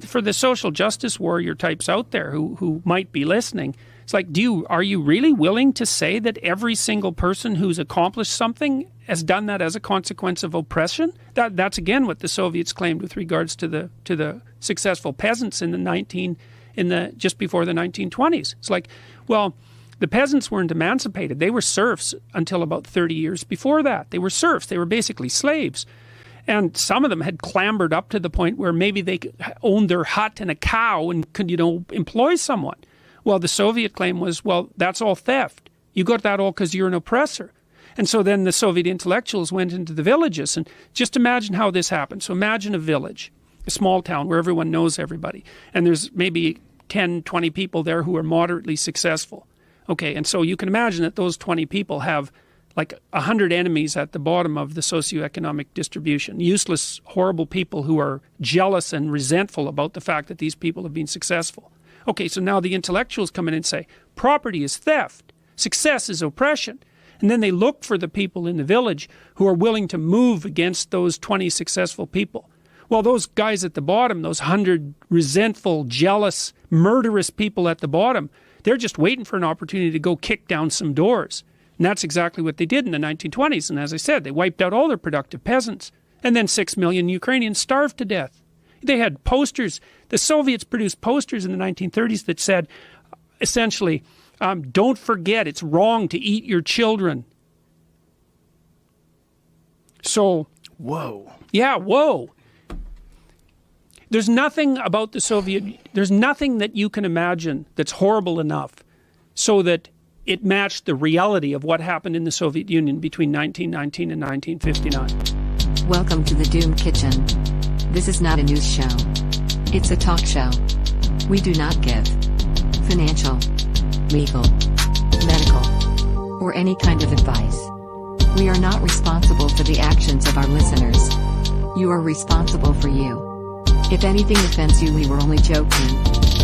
for the social justice warrior types out there who might be listening, it's like, are you really willing to say that every single person who's accomplished something has done that as a consequence of oppression? That's again what the Soviets claimed with regards to the successful peasants just before the 1920s. It's like, well, the peasants weren't emancipated. They were serfs until about 30 years before that. They were serfs. They were basically slaves. And some of them had clambered up to the point where maybe they owned their hut and a cow and could, employ someone. Well, the Soviet claim was, well, that's all theft. You got that all because you're an oppressor. And so then the Soviet intellectuals went into the villages. And just imagine how this happened. So imagine a village, a small town where everyone knows everybody. And there's maybe 10, 20 people there who are moderately successful. Okay, and so you can imagine that those 20 people have like 100 enemies at the bottom of the socioeconomic distribution. Useless, horrible people who are jealous and resentful about the fact that these people have been successful. Okay, so now the intellectuals come in and say, property is theft, success is oppression. And then they look for the people in the village who are willing to move against those 20 successful people. Well, those guys at the bottom, those 100 resentful, jealous, murderous people at the bottom, they're just waiting for an opportunity to go kick down some doors. And that's exactly what they did in the 1920s. And as I said, they wiped out all their productive peasants. And then 6 million Ukrainians starved to death. They had posters. The Soviets produced posters in the 1930s that said, essentially, don't forget, it's wrong to eat your children. So... Whoa. Yeah, whoa. There's nothing about the there's nothing that you can imagine that's horrible enough so that it matched the reality of what happened in the Soviet Union between 1919 and 1959. Welcome to the Doom Kitchen. This is not a news show. It's a talk show. We do not give financial, legal, medical, or any kind of advice. We are not responsible for the actions of our listeners. You are responsible for you. If anything offends you, we were only joking.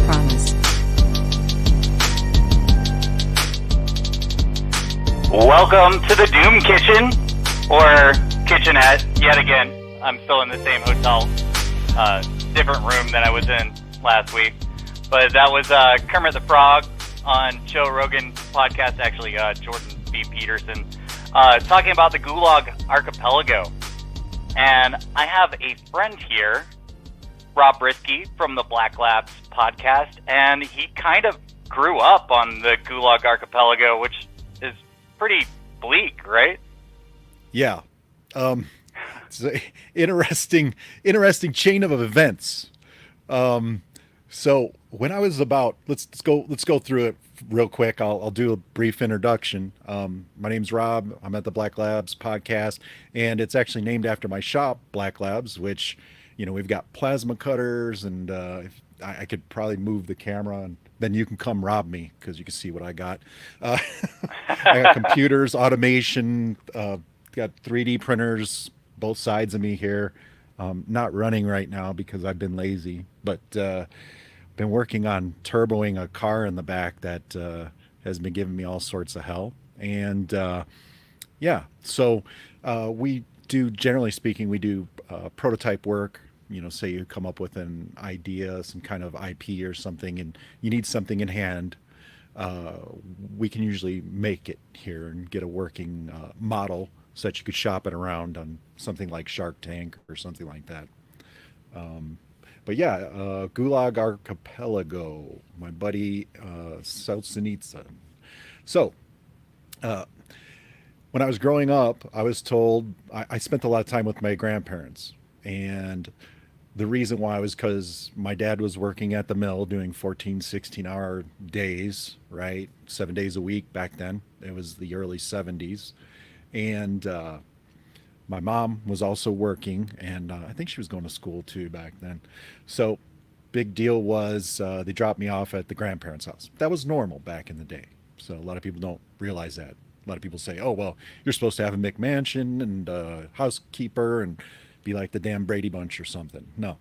Promise. Welcome to the Doom Kitchen, or kitchenette, yet again. I'm still in the same hotel, different room than I was in last week. But that was Kermit the Frog on Joe Rogan's podcast, actually Jordan B. Peterson, talking about the Gulag Archipelago. And I have a friend here, Rob Brzy from the BlaqLabs podcast, and he kind of grew up on the Gulag Archipelago, which is pretty bleak, right? Yeah. It's an interesting chain of events. So when I was about, let's go through it real quick. I'll do a brief introduction. My name's Rob. I'm at the BlaqLabs podcast, and it's actually named after my shop, BlaqLabs, which, we've got plasma cutters, and if I could probably move the camera, and then you can come rob me because you can see what I got. I got computers, automation, got 3D printers, both sides of me here. Not running right now because I've been lazy, but been working on turboing a car in the back that has been giving me all sorts of hell. And so we do, generally speaking, we do prototype work. Say you come up with an idea, some kind of IP or something, and you need something in hand. We can usually make it here and get a working model so that you could shop it around on something like Shark Tank or something like that. Gulag Archipelago, my buddy Solzhenitsyn. So, when I was growing up, I was told, I spent a lot of time with my grandparents, and the reason why was because my dad was working at the mill doing 14, 16-hour days, right? 7 days a week back then. It was the early 70s. And my mom was also working, and I think she was going to school too back then. So big deal was they dropped me off at the grandparents' house. That was normal back in the day. So a lot of people don't realize that. A lot of people say, oh, well, you're supposed to have a McMansion and a housekeeper and be like the damn Brady Bunch or something. No,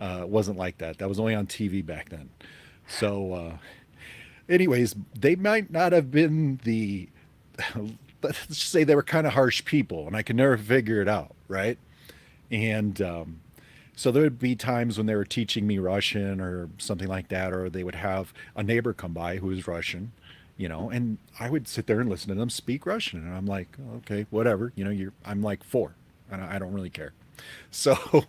it wasn't like that. That was only on TV back then. So anyways, they might not have been the... let's just say they were kind of harsh people, and I could never figure it out, right? And So there would be times when they were teaching me Russian or something like that, or they would have a neighbor come by who was Russian, and I would sit there and listen to them speak Russian, and I'm like, okay, whatever, I'm like 4, and I don't really care. So,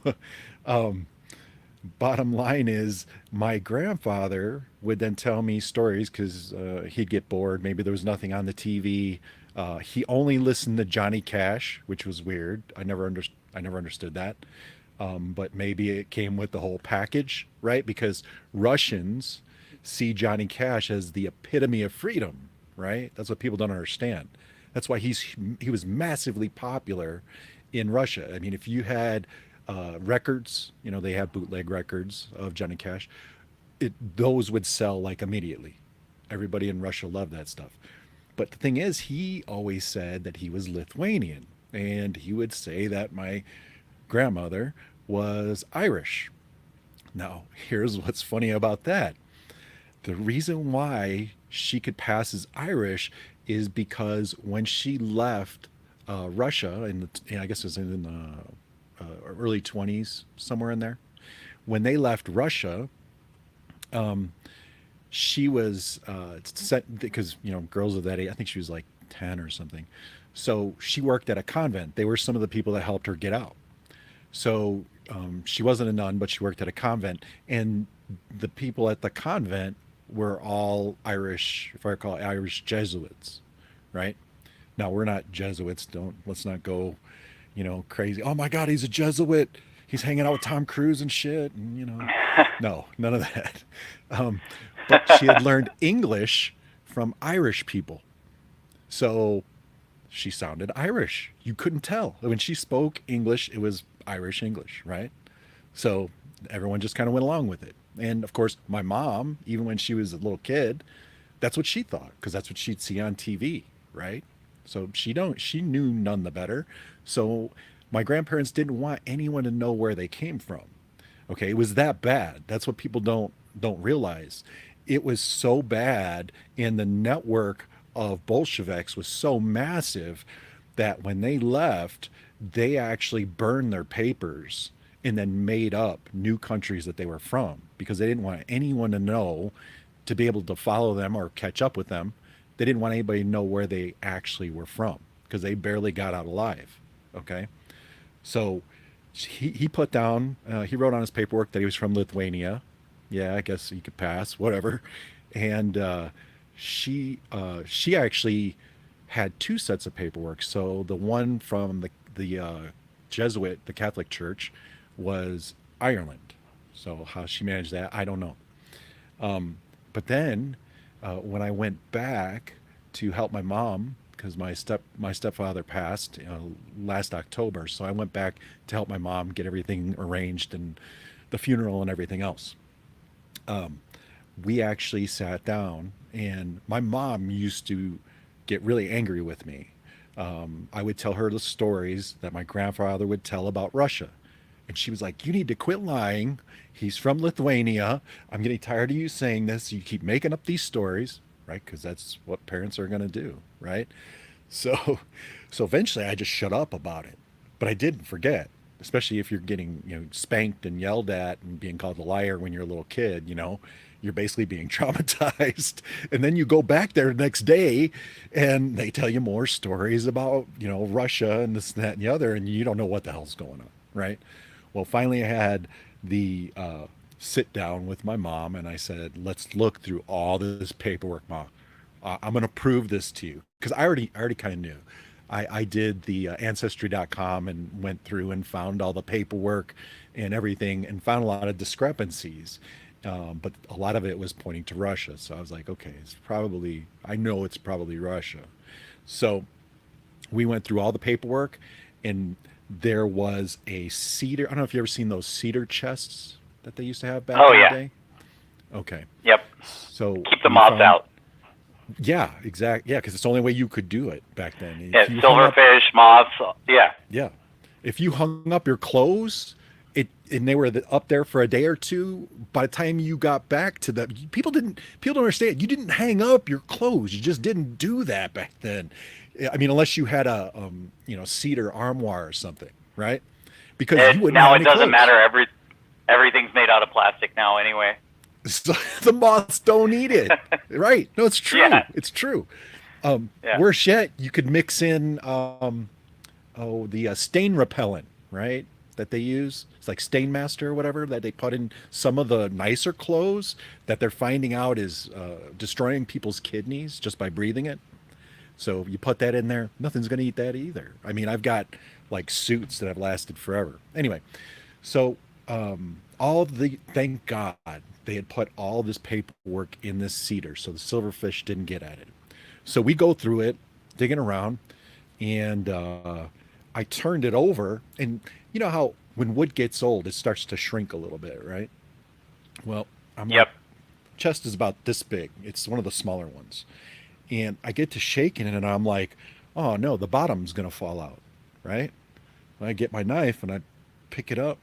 bottom line is, my grandfather would then tell me stories because he'd get bored. Maybe there was nothing on the TV. He only listened to Johnny Cash, which was weird. I never understood that. But maybe it came with the whole package, right? Because Russians see Johnny Cash as the epitome of freedom, right? That's what people don't understand. That's why he was massively popular in Russia. I mean, if you had records, they had bootleg records of Johnny Cash, those would sell like immediately. Everybody in Russia loved that stuff. But the thing is, he always said that he was Lithuanian, and he would say that my grandmother was Irish. Now, here's what's funny about that. The reason why she could pass as Irish is because when she left Russia, I guess it was in the early 20s, somewhere in there, when they left Russia, she was sent, because girls of that age, I think she was like 10 or something, so she worked at a convent. They were some of the people that helped her get out. So she wasn't a nun, but she worked at a convent, and the people at the convent were all Irish, if I recall, Irish Jesuits, right? Now, we're not Jesuits. Let's not go, crazy. Oh my God, he's a Jesuit. He's hanging out with Tom Cruise and shit. And, no, none of that. But she had learned English from Irish people. So she sounded Irish. You couldn't tell. When she spoke English, it was Irish English, right? So everyone just kind of went along with it. And of course, my mom, even when she was a little kid, that's what she thought, because that's what she'd see on TV, right? So she knew none the better. So my grandparents didn't want anyone to know where they came from. Okay, it was that bad. That's what people don't realize. It was so bad, and the network of Bolsheviks was so massive that when they left, they actually burned their papers and then made up new countries that they were from, because they didn't want anyone to know, to be able to follow them or catch up with them. They didn't want anybody to know where they actually were from, because they barely got out alive. Okay, so he put down, he wrote on his paperwork that he was from Lithuania. Yeah, I guess he could pass, whatever. And she actually had 2 sets of paperwork. So the one from the Jesuit, the Catholic Church, was Ireland. So how she managed that, I don't know. But then when I went back to help my mom, because my stepfather passed last October, so I went back to help my mom get everything arranged and the funeral and everything else. We actually sat down, and my mom used to get really angry with me. I would tell her the stories that my grandfather would tell about Russia. And she was like, you need to quit lying. He's from Lithuania. I'm getting tired of you saying this. You keep making up these stories, right? Because that's what parents are going to do, right? So eventually I just shut up about it. But I didn't forget, especially if you're getting spanked and yelled at and being called a liar when you're a little kid, you're basically being traumatized. And then you go back there the next day and they tell you more stories about, Russia and this and that and the other, and you don't know what the hell's going on, right? Well, finally I had the sit down with my mom, and I said, let's look through all this paperwork, Mom. I'm going to prove this to you. Because I already kind of knew. I did the Ancestry.com and went through and found all the paperwork and everything and found a lot of discrepancies. But a lot of it was pointing to Russia. So I was like, okay, I know it's probably Russia. So we went through all the paperwork, and there was a cedar. I don't know if you've ever seen those cedar chests that they used to have back in the day. Okay. Yep. So keep the moths out. Yeah, exactly. Yeah, because it's the only way you could do it back then. Yeah, silverfish, moths. Yeah. Yeah. If you hung up your clothes, and they were up there for a day or two, by the time you got back to them, people don't understand. You didn't hang up your clothes. You just didn't do that back then. I mean, unless you had a cedar armoire or something, right? Because you wouldn't now have it any doesn't clothes. matter. everything's made out of plastic now anyway. So the moths don't eat it. Right. No, it's true. Yeah. It's true. Yeah. Worse yet, you could mix in the stain repellent, right? That they use. It's like Stain Master or whatever that they put in some of the nicer clothes that they're finding out is destroying people's kidneys just by breathing it. So you put that in there, nothing's going to eat that either. I mean, I've got like suits that have lasted forever. Anyway, so thank God they had put all this paperwork in this cedar so the silverfish didn't get at it. So we go through it, digging around, and I turned it over, and you know how when wood gets old, it starts to shrink a little bit, right? Well, chest is about this big. It's one of the smaller ones. And I get to shaking it, and I'm like, oh no, the bottom's going to fall out, right? I get my knife, and I pick it up.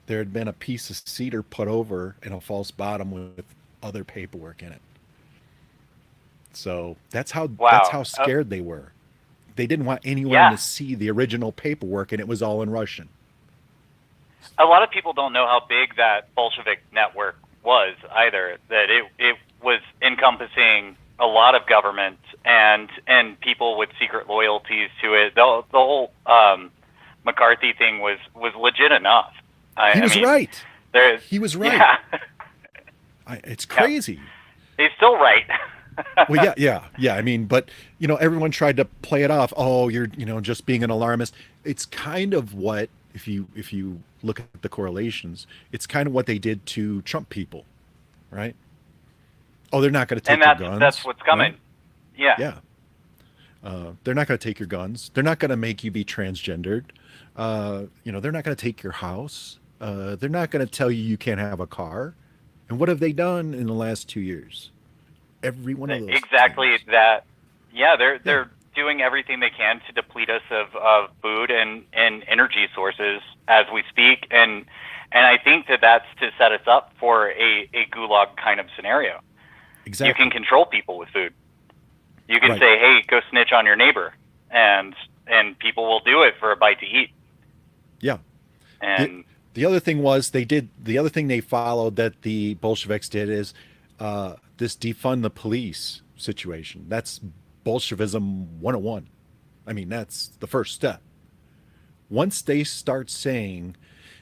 There had been a piece of cedar put over and a false bottom with other paperwork in it. So that's how scared they were. They didn't want anyone to see the original paperwork, and it was all in Russian. A lot of people don't know how big that Bolshevik network was either, that it was encompassing a lot of government and people with secret loyalties to it. The whole McCarthy thing was legit enough. He was right. He was right. Yeah. It's crazy. He's still right. Well, yeah. I mean, but you know, everyone tried to play it off. Oh, you're just being an alarmist. It's kind of what, if you look at the correlations, it's kind of what they did to Trump people, right? Oh, they're not going to take your guns. That's what's coming. Right? Yeah. They're not going to take your guns. They're not going to make you be transgendered. They're not going to take your house. They're not going to tell you can't have a car. And what have they done in the last 2 years? Every one of those exactly things. That. Yeah, they're doing everything they can to deplete us of food and energy sources as we speak, and I think that's to set us up for a Gulag kind of scenario. Exactly. You can control people with food. You can say, "Hey, go snitch on your neighbor," and people will do it for a bite to eat. Yeah. And the other thing they followed that the Bolsheviks did is this defund the police situation. That's Bolshevism 101. I mean, that's the first step. Once they start saying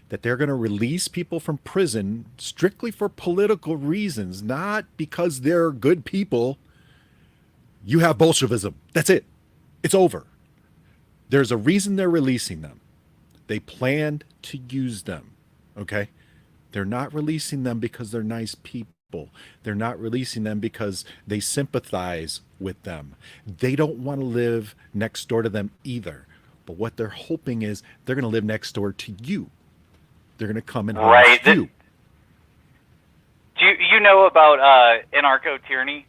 that they're going to release people from prison strictly for political reasons, not because they're good people, you have Bolshevism. That's it. It's over. There's a reason they're releasing them. They planned to use them. Okay? They're not releasing them because they're nice people. They're not releasing them because they sympathize with them. They don't want to live next door to them either. But what they're hoping is they're going to live next door to you. They're going to come and host you. Do you know about anarcho-tyranny?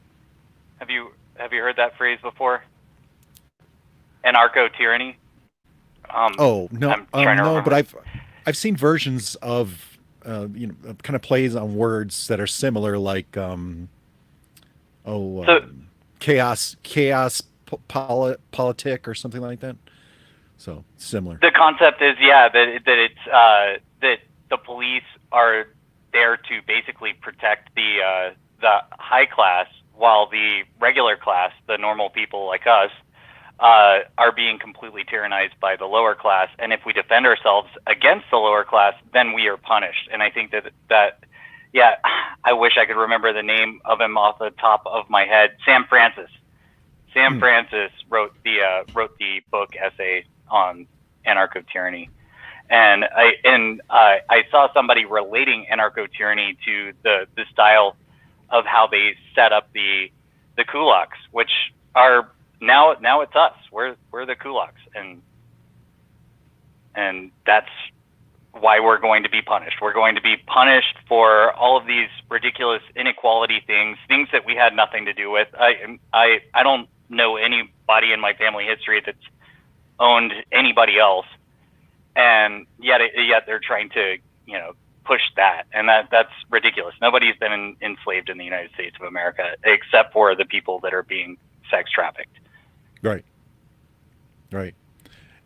Have you heard that phrase before? Anarcho-tyranny? No, no, but I've seen versions of kind of plays on words that are similar, like chaos politic or something like that. So similar. The concept is that it's that the police are there to basically protect the high class, while the regular class, the normal people like us, are being completely tyrannized by the lower class. And if we defend ourselves against the lower class, then we are punished. And I think that I wish I could remember the name of him off the top of my head. Sam Francis. Sam Francis wrote the book essay on anarcho-tyranny. And I saw somebody relating anarcho-tyranny to the style of how they set up the kulaks, which are now it's us. We're the kulaks, and that's why we're going to be punished. We're going to be punished for all of these ridiculous inequality things that we had nothing to do with. I don't know anybody in my family history that's owned anybody else, and yet they're trying to push that, and that's ridiculous. Nobody's been enslaved in the United States of America except for the people that are being sex trafficked. Right.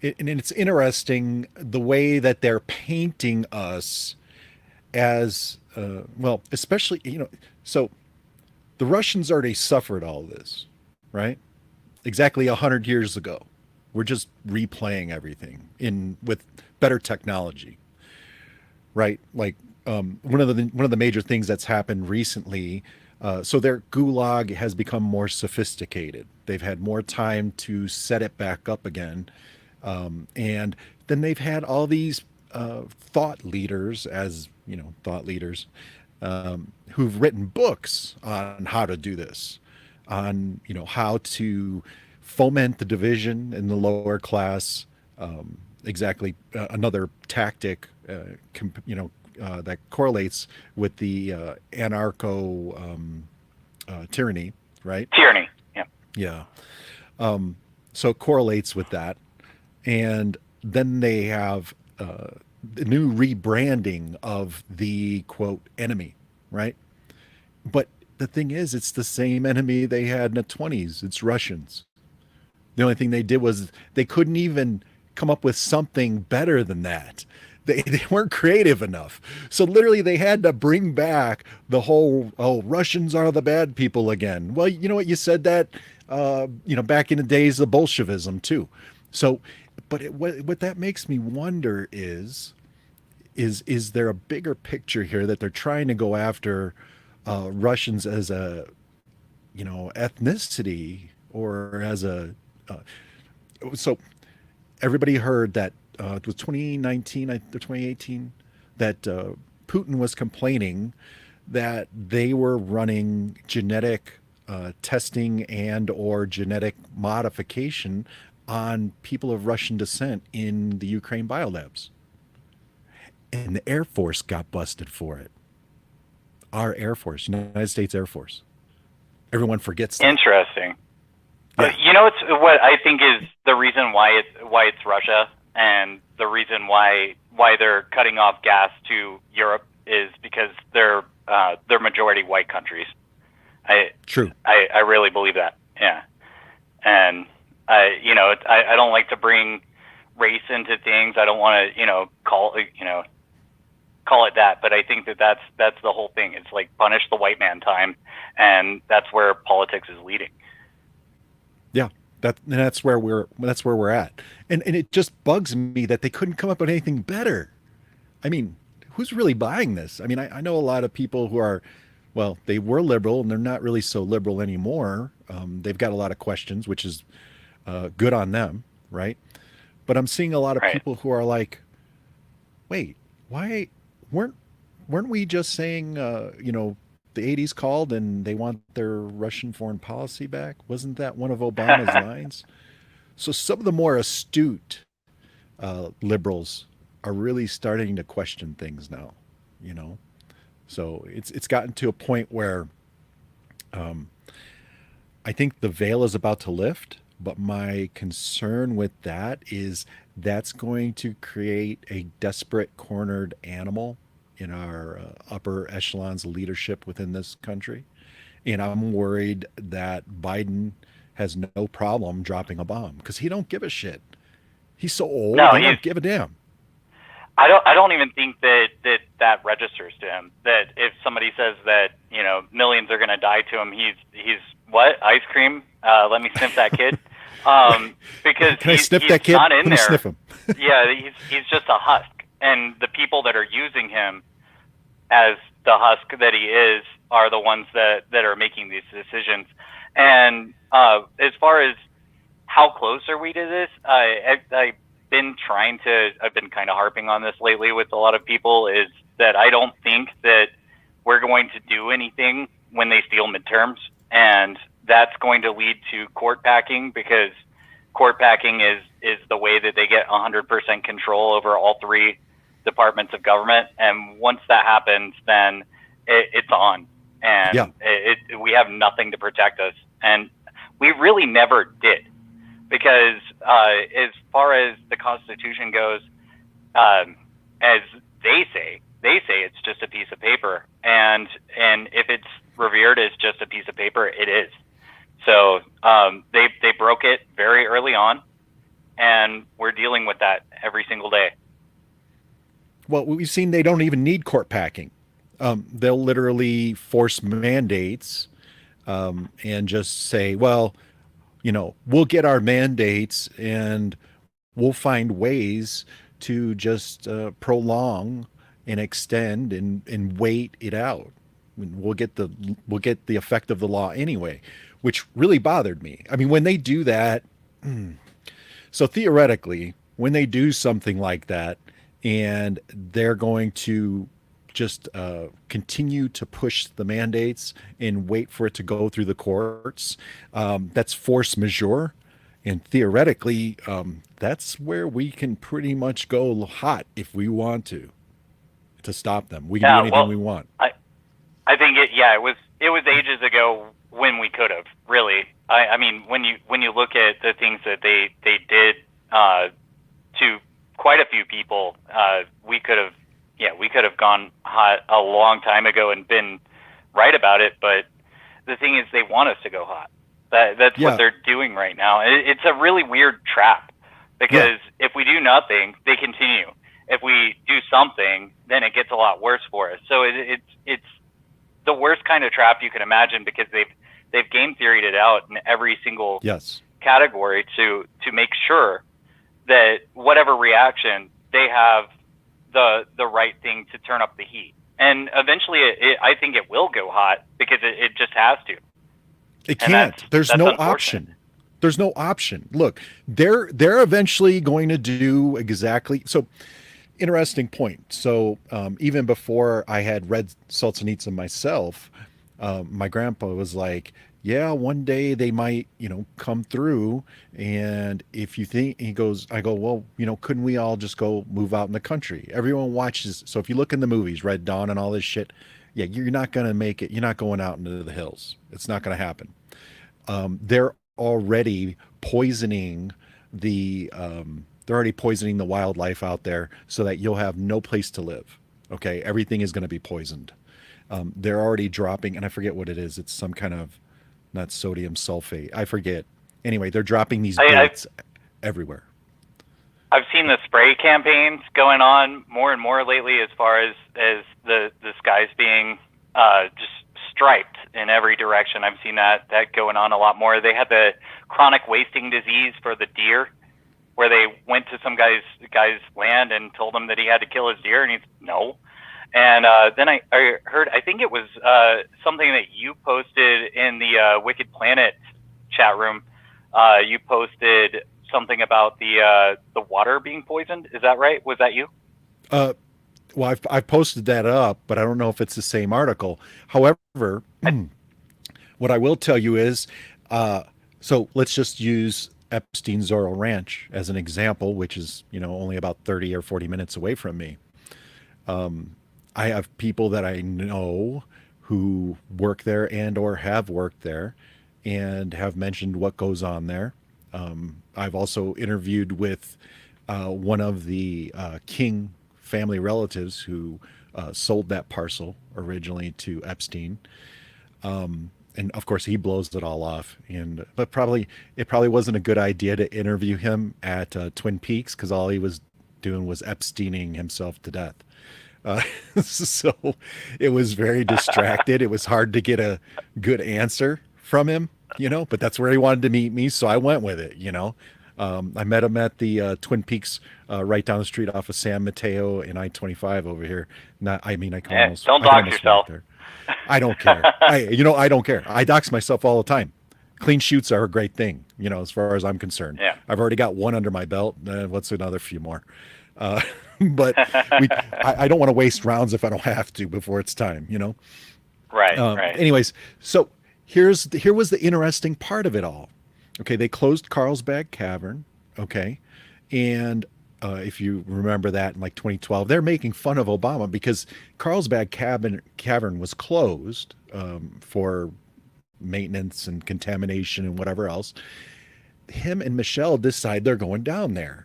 And it's interesting the way that they're painting us as well, especially, so the Russians already suffered all this, right? Exactly 100 years ago. We're just replaying everything in with better technology, right? Like one of the major things that's happened recently. So their Gulag has become more sophisticated. They've had more time to set it back up again, and then they've had all these thought leaders, as thought leaders, who've written books on how to do this, on how to foment the division in the lower class. Exactly, another tactic, that correlates with the anarcho tyranny, right? Tyranny. Yeah. Yeah. So it correlates with that. And then they have the new rebranding of the quote enemy, right? But the thing is, it's the same enemy they had in the 20s. It's Russians. The only thing they did was they couldn't even come up with something better than that. They weren't creative enough. So literally they had to bring back the whole, oh, Russians are the bad people again. Well, you know what? You said that, back in the days of Bolshevism too. So, but what that makes me wonder is there a bigger picture here that they're trying to go after Russians as a, ethnicity, or as a, so everybody heard that it was 2019 or 2018 that Putin was complaining that they were running genetic testing and or genetic modification on people of Russian descent in the Ukraine biolabs. And the Air Force got busted for it. Our Air Force, United States Air Force. Everyone forgets that. Interesting. Yeah. It's what I think is the reason why it's Russia, and the reason why they're cutting off gas to Europe is because they're majority white countries. True. I really believe that. Yeah. And I don't like to bring race into things. I don't want to call it that, but I think that's the whole thing. It's like punish the white man time, and that's where politics is leading. Yeah, that's where we're at, and it just bugs me that they couldn't come up with anything better. I mean, who's really buying this? I mean, I know a lot of people who are, well, they were liberal and they're not really so liberal anymore. They've got a lot of questions, which is good on them, right? But I'm seeing a lot of people who are like, wait, why weren't we just saying, the 80s called and they want their Russian foreign policy back? Wasn't that one of Obama's lines? So some of the more astute liberals are really starting to question things now, So it's gotten to a point where I think the veil is about to lift, but my concern with that is that's going to create a desperate cornered animal in our upper echelons of leadership within this country. And I'm worried that Biden has no problem dropping a bomb because he don't give a shit. He's so old, he don't give a damn. I don't even think that registers to him. That if somebody says that, millions are going to die to him, he's what? Ice cream? Let me sniff that kid. Because Can I sniff he's that kid? not in Let me there. sniff him. Yeah, he's just a husk. And the people that are using him as the husk that he is are the ones that are making these decisions. And as far as how close are we to this, I've been kind of harping on this lately with a lot of people, is that I don't think that we're going to do anything when they steal midterms. And that's going to lead to court packing, because court packing is the way that they get 100% control over all three departments of government. And once that happens, then it's on. And we have nothing to protect us. And we really never did. Because as far as the Constitution goes, as they say it's just a piece of paper. And if it's revered as just a piece of paper, it is. So they broke it very early on, and we're dealing with that every single day. Well, we've seen they don't even need court packing. They'll literally force mandates and just say, well, we'll get our mandates and we'll find ways to just prolong and extend and wait it out. We'll get the effect of the law anyway, which really bothered me. I mean, when they do that, so theoretically, when they do something like that, and they're going to just continue to push the mandates and wait for it to go through the courts, that's force majeure. And theoretically, that's where we can pretty much go hot if we want to stop them. We can do anything we want. I think it was ages ago when we could have, really. I mean, when you look at the things that they did to quite a few people, we could have gone hot a long time ago and been right about it. But the thing is, they want us to go hot. That's what they're doing right now. It's a really weird trap, because if we do nothing, they continue. If we do something, then it gets a lot worse for us. So it's the worst kind of trap you can imagine, because they've game theoried it out in every single category to make sure that whatever reaction they have the right thing to turn up the heat. And eventually I think it will go hot, because it just has to. It can't. There's no option. There's no option. Look, they're eventually going to do exactly so. Interesting point. So even before I had read Solzhenitsyn myself, my grandpa was like, yeah, one day they might, come through. And if you think, I go, well, couldn't we all just go move out in the country? Everyone watches. So if you look in the movies, Red Dawn and all this shit, you're not going to make it. You're not going out into the hills. It's not going to happen. They're already poisoning they're already poisoning the wildlife out there so that you'll have no place to live. Okay. Everything is going to be poisoned. They're already dropping, and I forget what it is. It's some kind of, not sodium sulfate. I forget. Anyway, they're dropping these baits everywhere. I've seen the spray campaigns going on more and more lately, as far as the skies being just striped in every direction. I've seen that going on a lot more. They had the chronic wasting disease for the deer, where they went to some guy's land and told him that he had to kill his deer, and he's no. And then I heard, I think it was something that you posted in the Wicked Planet chat room. You posted something about the water being poisoned. Is that right? Was that you? Well, I've posted that up, but I don't know if it's the same article. However, what I will tell you is, so let's just use Epstein's Zorro Ranch as an example, which is, only about 30 or 40 minutes away from me. I have people that I know who work there and or have worked there and have mentioned what goes on there. I've also interviewed with one of the King family relatives who sold that parcel originally to Epstein. And of course he blows it all off. But it probably wasn't a good idea to interview him at Twin Peaks, because all he was doing was Epsteining himself to death. So it was very distracted. It was hard to get a good answer from him, but that's where he wanted to meet me. So I went with it, I met him at the Twin Peaks right down the street off of San Mateo and I-25 over here. I can almost don't dox yourself. There. I don't care. I don't care. I dox myself all the time. Clean shoots are a great thing, as far as I'm concerned. Yeah. I've already got one under my belt. What's another few more? But I don't want to waste rounds if I don't have to before it's time, Right, right. Anyways, so here was the interesting part of it all. Okay, they closed Carlsbad Cavern. Okay, and if you remember that in like 2012, they're making fun of Obama because Carlsbad Cavern was closed for maintenance and contamination and whatever else. Him and Michelle decide they're going down there.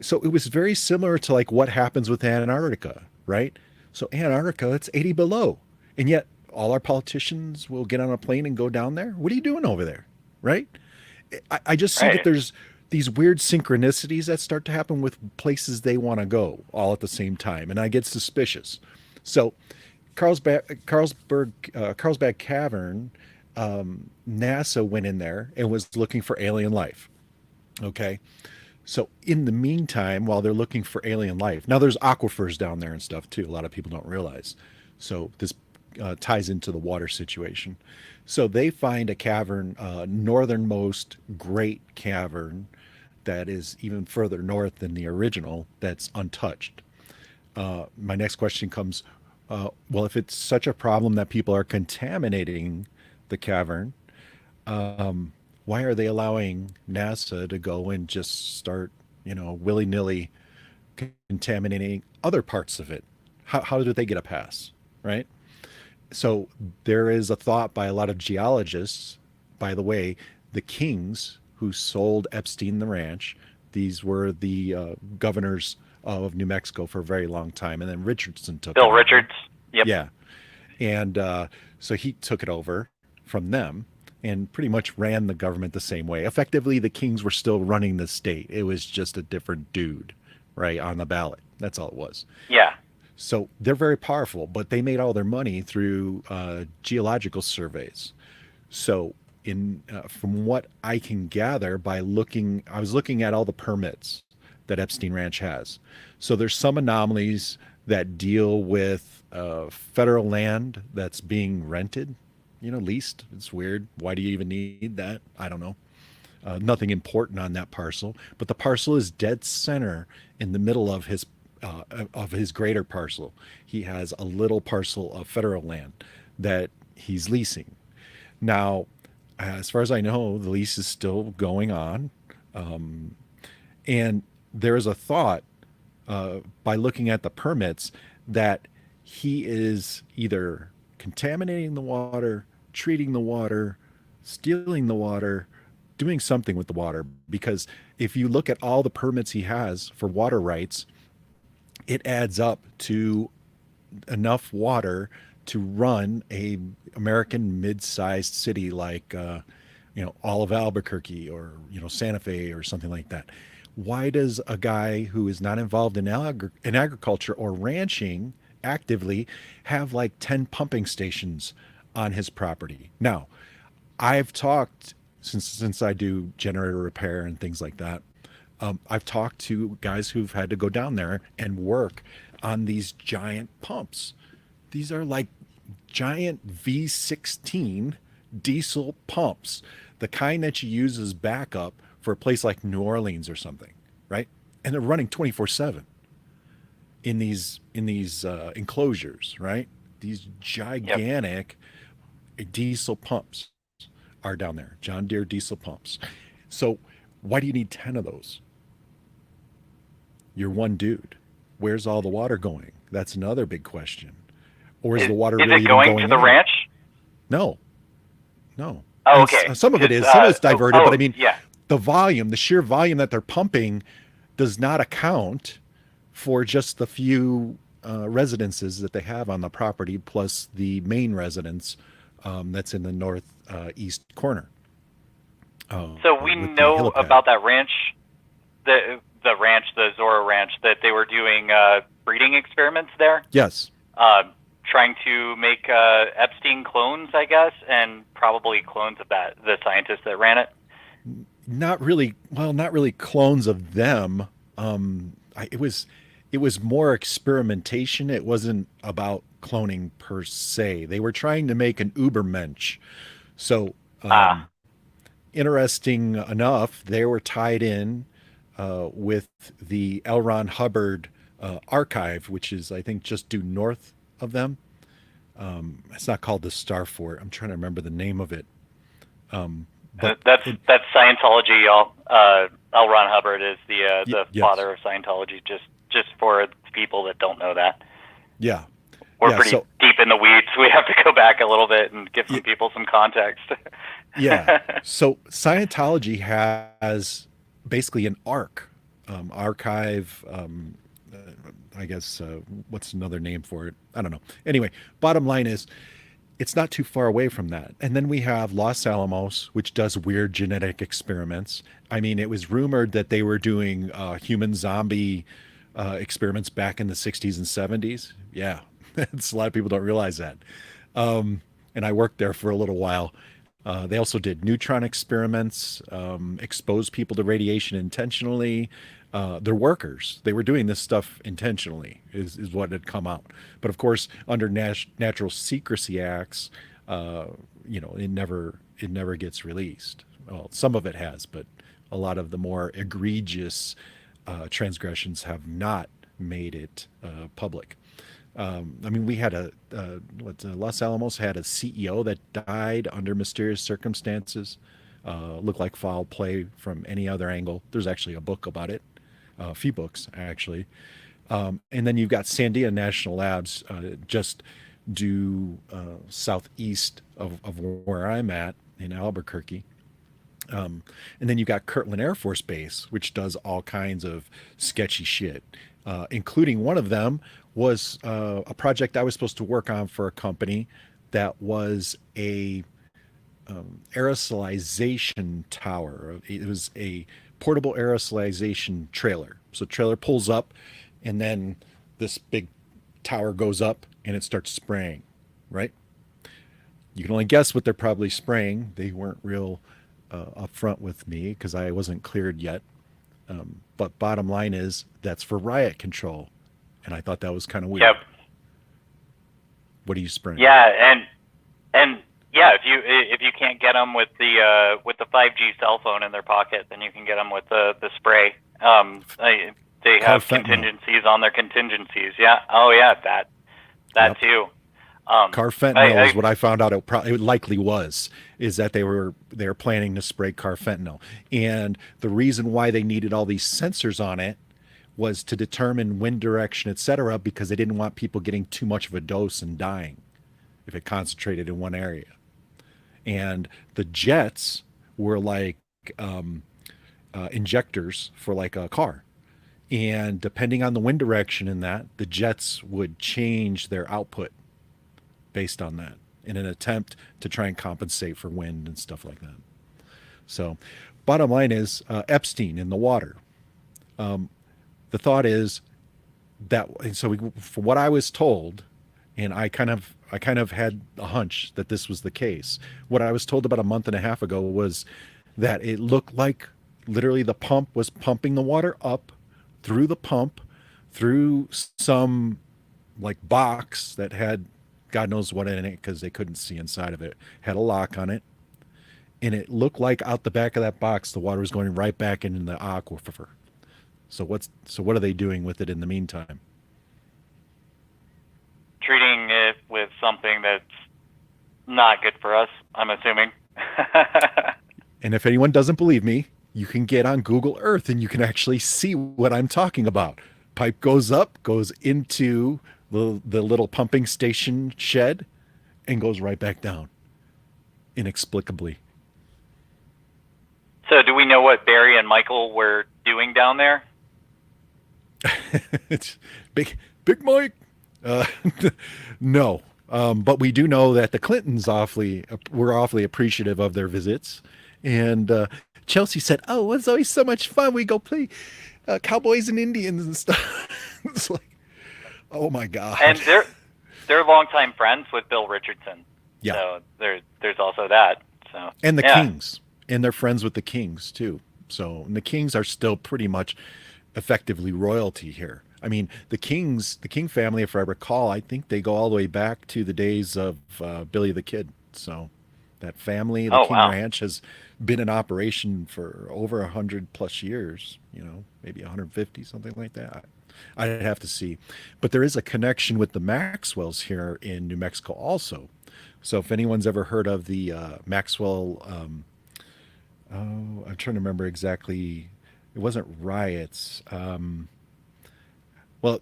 So it was very similar to like what happens with Antarctica, right? So Antarctica, it's 80 below. And yet all our politicians will get on a plane and go down there. What are you doing over there? Right? I just see that these weird synchronicities that start to happen with places they want to go all at the same time, and I get suspicious. So, Carlsbad Cavern, NASA went in there and was looking for alien life. Okay, so in the meantime, while they're looking for alien life, now there's aquifers down there and stuff too. A lot of people don't realize. So this ties into the water situation. So they find a cavern, northernmost great cavern that is even further north than the original, that's untouched. My next question comes, well, if it's such a problem that people are contaminating the cavern, why are they allowing NASA to go and just start, willy-nilly contaminating other parts of it? How did they get a pass, right? So there is a thought by a lot of geologists, by the way, the Kings who sold Epstein the ranch, these were the governors of New Mexico for a very long time, and then Richardson took Bill it over. Richards. Yep. Yeah. And so he took it over from them and pretty much ran the government the same way. Effectively, the Kings were still running the state. It was just a different dude, right, on the ballot. That's all it was. Yeah. So they're very powerful, but they made all their money through geological surveys. So from what I can gather I was looking at all the permits that Epstein Ranch has. So there's some anomalies that deal with federal land that's being rented, leased. It's weird. Why do you even need that? I don't know. Nothing important on that parcel, but the parcel is dead center in the middle of his greater parcel. He has a little parcel of federal land that he's leasing. Now, as far as I know, the lease is still going on. And there is a thought, by looking at the permits, that he is either contaminating the water, treating the water, stealing the water, doing something with the water. Because if you look at all the permits he has for water rights, it adds up to enough water to run a American mid-sized city like, all of Albuquerque or, Santa Fe or something like that. Why does a guy who is not involved in agriculture or ranching actively have like 10 pumping stations on his property? Now, I've talked, since I do generator repair and things like that, I've talked to guys who've had to go down there and work on these giant pumps. These are like giant V16 diesel pumps, the kind that you use as backup for a place like New Orleans or something, right? And they're running 24/7 in these enclosures, right? These gigantic diesel pumps are down there, John Deere diesel pumps. So why do you need 10 of those? You're one dude. Where's all the water going? That's another big question. Or is the water really even going to the in? ranch? No. Oh, And okay. some of it is. Some of it's diverted, but I mean, yeah. the sheer volume that they're pumping does not account for just the few residences that they have on the property, plus the main residence that's in the northeast corner. So we know about that ranch, the Zorro Ranch, that they were doing breeding experiments there. Yes. Trying to make Epstein clones, I guess, and probably clones of the scientists that ran it. Not really clones of them. It was more experimentation. It wasn't about cloning per se. They were trying to make an Ubermensch. So, interesting enough, they were tied in with the L. Ron Hubbard archive, which is, I think, just due north of them. It's not called the Star Fort. I'm trying to remember the name of it. That's Scientology. L. Ron Hubbard is the father of Scientology. Just for people that don't know that. Yeah. We're pretty deep in the weeds. We have to go back a little bit and give some people some context. Yeah. So Scientology has basically an archive. I guess what's another name for it? I don't know. Anyway, bottom line is it's not too far away from that. And then we have Los Alamos, which does weird genetic experiments. I mean, it was rumored that they were doing human zombie experiments back in the 60s and 70s. Yeah, it's, a lot of people don't realize that. And I worked there for a little while. They also did neutron experiments, exposed people to radiation intentionally. They're workers. They were doing this stuff intentionally, is what had come out. But of course, under Natural Secrecy Acts, it never gets released. Well, some of it has, but a lot of the more egregious transgressions have not made it public. I mean, we had Los Alamos had a CEO that died under mysterious circumstances. Looked like foul play from any other angle. There's actually a book about it, a few books actually. And then you've got Sandia National Labs, just due southeast of where I'm at in Albuquerque. And then you've got Kirtland Air Force Base, which does all kinds of sketchy shit, including one of them was a project I was supposed to work on for a company that was a aerosolization tower. It was a portable aerosolization trailer. So trailer pulls up, and then this big tower goes up, and it starts spraying, right? You can only guess what they're probably spraying. They weren't real upfront with me because I wasn't cleared yet. But bottom line is that's for riot control. And I thought that was kind of weird. Yep. What are you spraying? Yeah, and yeah, if you can't get them with the 5G cell phone in their pocket, then you can get them with the spray. They have contingencies on their contingencies. Yeah. Oh yeah, that yep. too. Carfentanil is what I found out. It likely is that they were planning to spray carfentanil, and the reason why they needed all these sensors on it was to determine wind direction, etc., because they didn't want people getting too much of a dose and dying if it concentrated in one area. And the jets were like injectors for like a car. And depending on the wind direction in that, the jets would change their output based on that in an attempt to try and compensate for wind and stuff like that. So bottom line is Epstein in the water. The thought is that, and so from what I was told, and I kind of had a hunch that this was the case. What I was told about a month and a half ago was that it looked like literally the pump was pumping the water up through the pump, through some like box that had God knows what in it because they couldn't see inside of it, had a lock on it. And it looked like out the back of that box, the water was going right back into the aquifer. So what are they doing with it in the meantime? Treating it with something that's not good for us, I'm assuming. And if anyone doesn't believe me, you can get on Google Earth and you can actually see what I'm talking about. Pipe goes up, goes into the little pumping station shed, and goes right back down, inexplicably. So do we know what Barry and Michael were doing down there? It's big Mike. No, but we do know that the Clintons were awfully appreciative of their visits, and Chelsea said, "Oh, it's always so much fun. We go play cowboys and Indians and stuff." It's like, oh my god! And they're longtime friends with Bill Richardson. Yeah. So there's also that. So and the Kings, and they're friends with the Kings too. So and the Kings are still pretty much effectively royalty here. I mean, the King family, if I recall, I think they go all the way back to the days of Billy the Kid. So that family, the King Ranch, has been in operation for over 100 plus years, maybe 150, something like that. I'd have to see. But there is a connection with the Maxwells here in New Mexico also. So if anyone's ever heard of the Maxwell, I'm trying to remember exactly. It wasn't riots.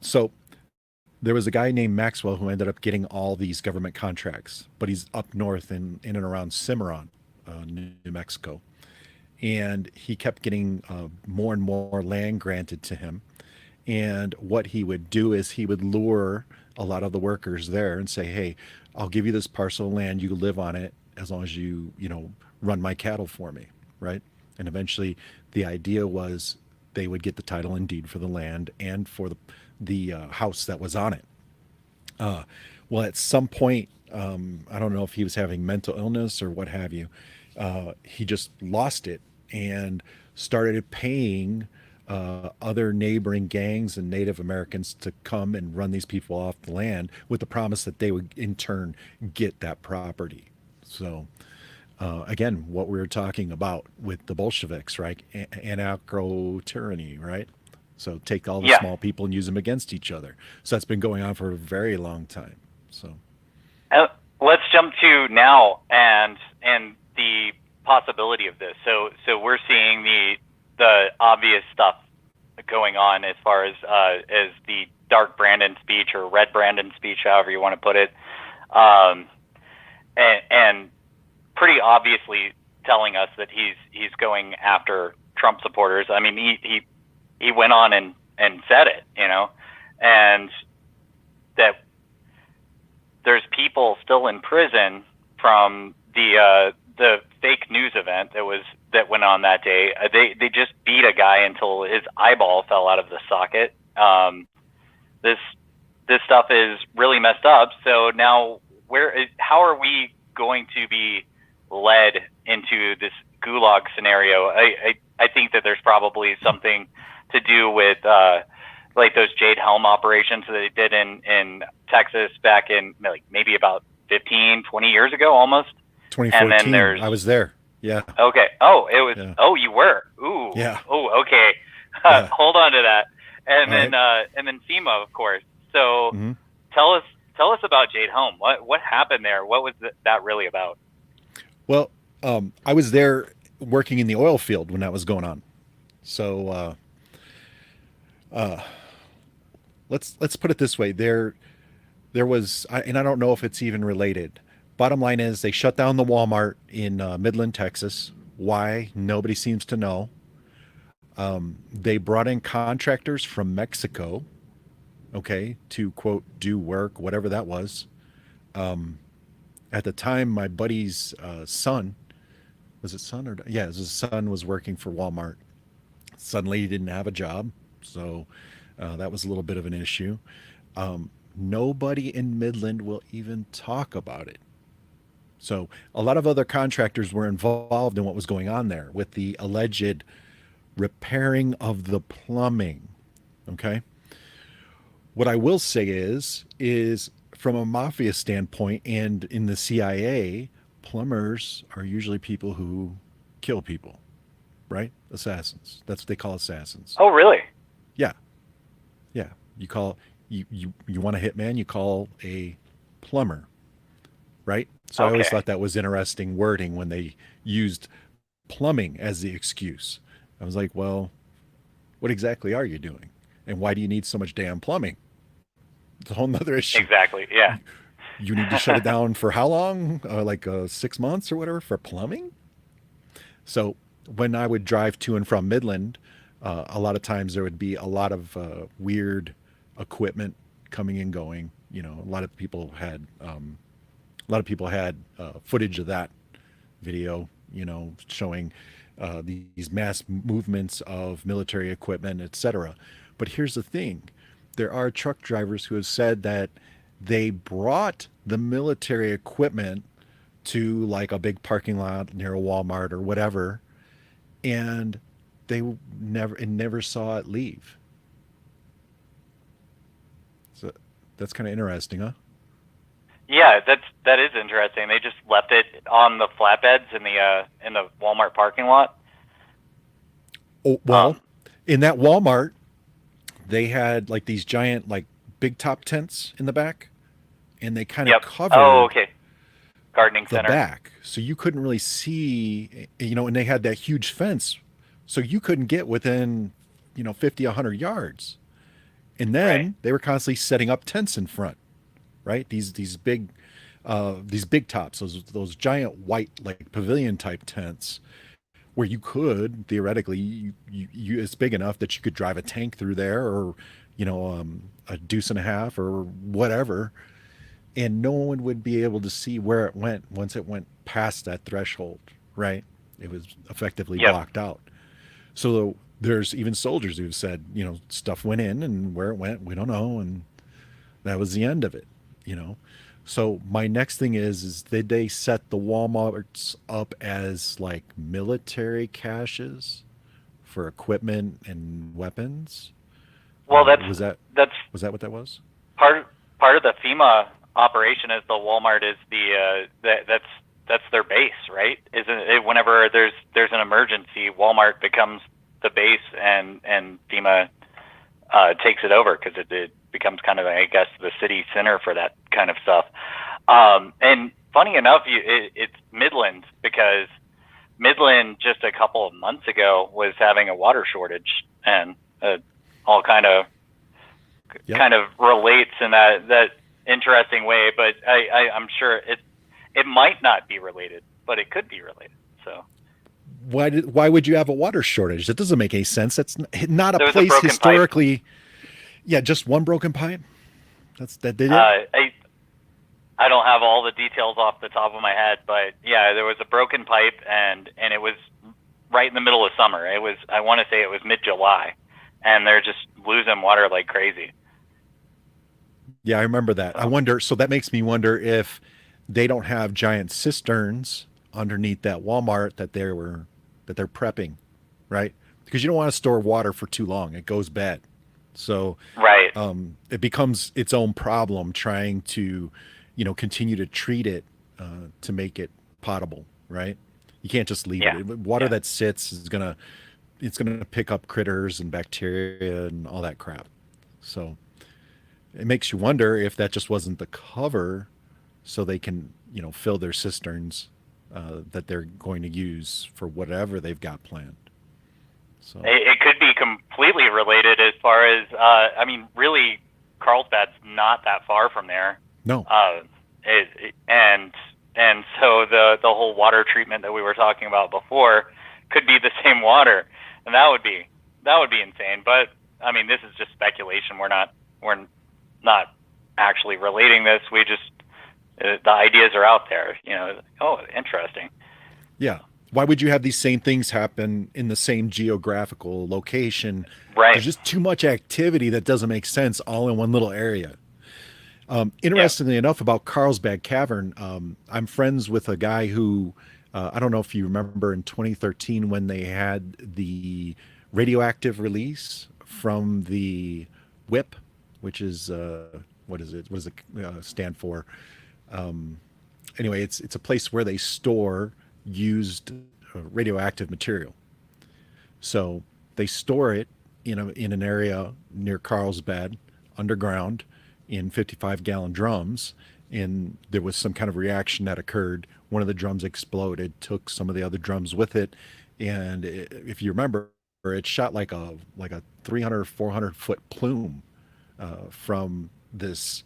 So there was a guy named Maxwell who ended up getting all these government contracts, but he's up north in and around Cimarron, New Mexico. And he kept getting more and more land granted to him. And what he would do is he would lure a lot of the workers there and say, hey, I'll give you this parcel of land, you live on it as long as you run my cattle for me, right? And eventually the idea was they would get the title and deed for the land and for the house that was on it. Well, at some point, I don't know if he was having mental illness or what have you, he just lost it and started paying other neighboring gangs and Native Americans to come and run these people off the land with the promise that they would in turn get that property. So again, what we were talking about with the Bolsheviks, right? Anarcho-tyranny, right? So take all the small people and use them against each other. So that's been going on for a very long time. So let's jump to now and the possibility of this. So we're seeing the obvious stuff going on as far as the dark Brandon speech or red Brandon speech, however you want to put it, and pretty obviously telling us that he's going after Trump supporters. I mean, he went on and said it, and that there's people still in prison from the fake news event that went on that day. They just beat a guy until his eyeball fell out of the socket. This stuff is really messed up. So now how are we going to be led into this Gulag scenario? I think that there's probably something to do with like those Jade Helm operations that they did in Texas back in maybe about 15, 20 years ago, almost. 2014. And then I was there. Yeah. Okay. Oh, it was. Yeah. Oh, you were. Ooh. Yeah. Oh, okay. Yeah. Hold on to that. And all then right. And then FEMA, of course. So tell us about Jade Helm. What happened there? What was that really about? Well, I was there working in the oil field when that was going on. So let's put it this way. There was, and I don't know if it's even related. Bottom line is they shut down the Walmart in Midland, Texas. Why? Nobody seems to know. They brought in contractors from Mexico, okay, to quote, do work, whatever that was. At the time, my buddy's son, was it son or? Yeah, his son was working for Walmart. Suddenly he didn't have a job. So that was a little bit of an issue. Nobody in Midland will even talk about it. So a lot of other contractors were involved in what was going on there with the alleged repairing of the plumbing. Okay. What I will say is from a mafia standpoint and in the CIA, plumbers are usually people who kill people, right? Assassins. That's what they call assassins. Oh, really? Yeah. Yeah. You want a hitman, you call a plumber, right? So I always thought that was interesting wording when they used plumbing as the excuse. I was like, well, what exactly are you doing? And why do you need so much damn plumbing? It's a whole nother issue. Exactly, yeah. You need to shut it down for how long? 6 months or whatever for plumbing? So when I would drive to and from Midland, a lot of times there would be a lot of weird equipment coming and going. A lot of people had footage of that video, showing these mass movements of military equipment, etc. But here's the thing. There are truck drivers who have said that they brought the military equipment to like a big parking lot near a Walmart or whatever, and they never saw it leave. So that's kind of interesting, huh? Yeah, that is interesting. They just left it on the flatbeds in the Walmart parking lot. Oh, well, in that Walmart, they had like these giant like big top tents in the back, and they kind of covered gardening the center back, so you couldn't really see, and they had that huge fence, so you couldn't get within 50, 100 yards. And then they were constantly setting up tents in front, right? These big tops, those giant white like pavilion type tents, where you could theoretically, you it's big enough that you could drive a tank through there, or a deuce and a half or whatever, and no one would be able to see where it went once it went past that threshold, right? It was effectively blocked out. So there's even soldiers who've said, stuff went in and where it went, we don't know. And that was the end of it. So my next thing is did they set the Walmarts up as like military caches for equipment and weapons? Well, that's was that what that was? Part of the FEMA operation is the Walmart is that's their base, right? Isn't it? Whenever there's an emergency, Walmart becomes the base, and FEMA takes it over because it becomes kind of, I guess, the city center for that kind of stuff. And funny enough, it's Midland, because Midland just a couple of months ago was having a water shortage, and all kind of relates in that interesting way. But I'm sure it might not be related, but it could be related. So. Why would you have a water shortage? That doesn't make any sense. That's not a place historically. Pipe. Yeah, just one broken pipe. That did it. I don't have all the details off the top of my head, but yeah, there was a broken pipe, and it was right in the middle of summer. I want to say it was mid-July, and they're just losing water like crazy. Yeah, I remember that. I wonder. So that makes me wonder if they don't have giant cisterns underneath that Walmart that they're prepping, right? Because you don't want to store water for too long; it goes bad. So right, it becomes its own problem trying to, continue to treat it to make it potable, right? You can't just leave it. Water that sits is gonna pick up critters and bacteria and all that crap. So it makes you wonder if that just wasn't the cover, so they can fill their cisterns that they're going to use for whatever they've got planned. So it could be completely related as far as really Carlsbad's not that far from there. No. And so the whole water treatment that we were talking about before could be the same water, and that would be insane. But I mean, this is just speculation. We're not actually relating this. We just the ideas are out there. Oh, interesting. Yeah. Why would you have these same things happen in the same geographical location? Right. There's just too much activity that doesn't make sense all in one little area. Interestingly enough, about Carlsbad Cavern, I'm friends with a guy who, I don't know if you remember in 2013 when they had the radioactive release from the WIP, which is, what is it? What does it stand for? Anyway, it's a place where they store used radioactive material. So they store it in an area near Carlsbad underground in 55-gallon drums, and there was some kind of reaction that occurred. One of the drums exploded, took some of the other drums with it, and if you remember, it shot like a 300, 400 foot plume from this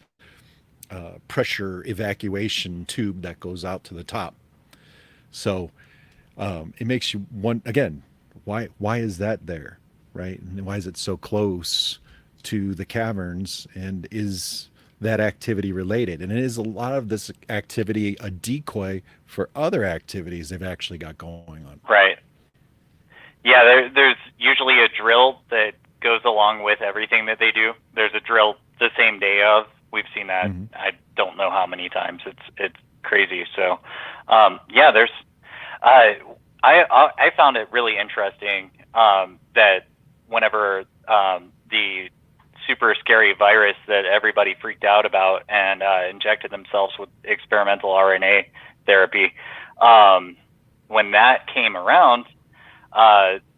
pressure evacuation tube that goes out to the top. So it makes you wonder, again, why is that there, right? And why is it so close to the caverns, and is that activity related? And is a lot of this activity a decoy for other activities they've actually got going on? Right. Yeah, there's usually a drill that goes along with everything that they do. There's a drill the same day of. We've seen that. Mm-hmm. I don't know how many times. It's crazy. So, there's. I found it really interesting that whenever the super scary virus that everybody freaked out about and injected themselves with experimental RNA therapy, when that came around,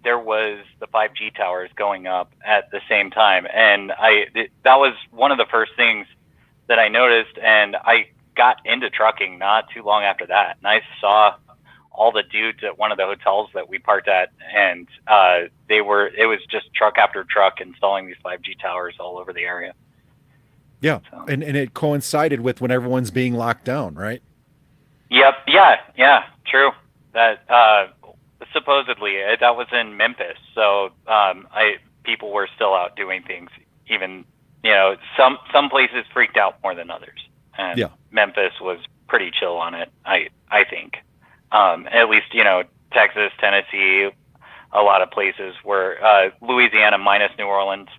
there was the 5G towers going up at the same time, and that was one of the first things that I noticed, and I got into trucking not too long after that, and I saw all the dudes at one of the hotels that we parked at, and it was just truck after truck installing these 5G towers all over the area. Yeah, so. And it coincided with when everyone's being locked down, right? Yep. Yeah. True. That supposedly that was in Memphis, so people were still out doing things even, some places freaked out more than others. And Memphis was pretty chill on it, I think. At least, Texas, Tennessee, a lot of places were, Louisiana minus New Orleans.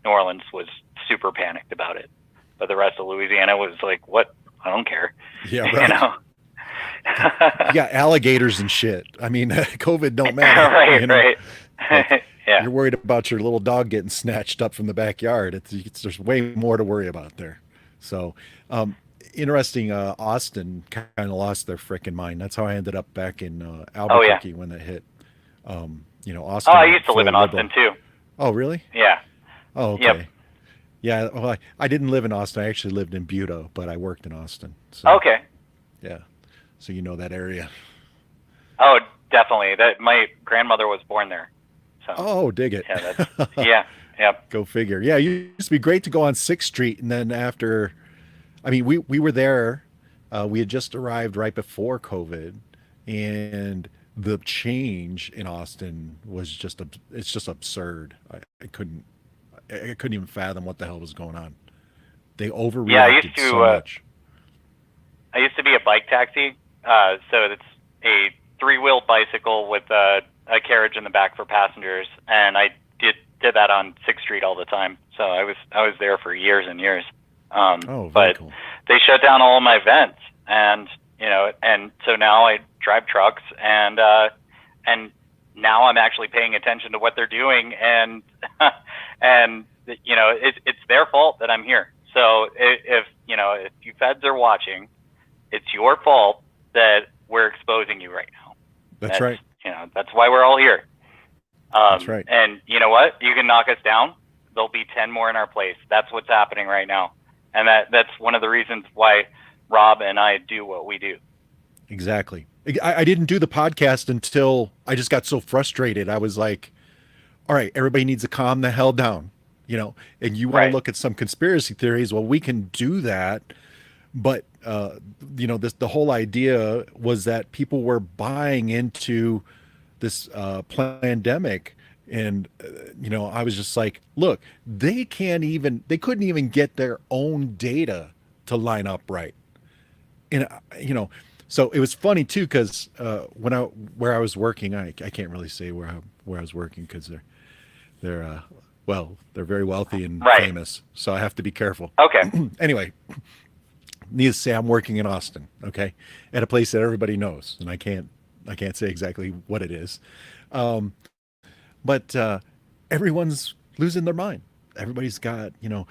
New Orleans was super panicked about it. But the rest of Louisiana was like, what? I don't care. Yeah, right. You got alligators and shit. I mean, COVID don't matter. Right. Yeah. You're worried about your little dog getting snatched up from the backyard. There's way more to worry about there. So, interesting. Austin kind of lost their freaking mind. That's how I ended up back in Albuquerque when that hit. Austin. Oh, I used to live in Austin too. Oh, really? Yeah. Oh, okay. Yep. Yeah. Well, I didn't live in Austin. I actually lived in Buda, but I worked in Austin. So, okay. Yeah. So you know that area. Oh, definitely. That my grandmother was born there. So. Oh, dig it. Yeah. Yep. Go figure. Yeah, it used to be great to go on 6th Street, and then after, I mean, we were there. We had just arrived right before COVID, and the change in Austin was it's just absurd. I couldn't even fathom what the hell was going on. They overreacted so much. I used to be a bike taxi. So it's a 3-wheel bicycle with a carriage in the back for passengers, and I did that on 6th Street all the time. So I was there for years and years. But cool. They shut down all of my events, and and so now I drive trucks, and now I'm actually paying attention to what they're doing, and it's their fault that I'm here. So if you feds are watching, it's your fault that we're exposing you right now. That's right. That's why we're all here. That's right. And you know what? You can knock us down. There'll be 10 more in our place. That's what's happening right now. And that's one of the reasons why Rob and I do what we do. Exactly. I didn't do the podcast until I just got so frustrated. I was like, all right, everybody needs to calm the hell down, and you want to look at some conspiracy theories. Well, we can do that. But, the whole idea was that people were buying into this pandemic. And, I was just like, look, they couldn't even get their own data to line up right. And, so it was funny too, because where I was working, I can't really say where I was working because they're very wealthy and famous. So I have to be careful. Okay. Anyway. Needless to say, I'm working in Austin, okay, at a place that everybody knows, and I can't say exactly what it is, but everyone's losing their mind. Everybody's got, we gotta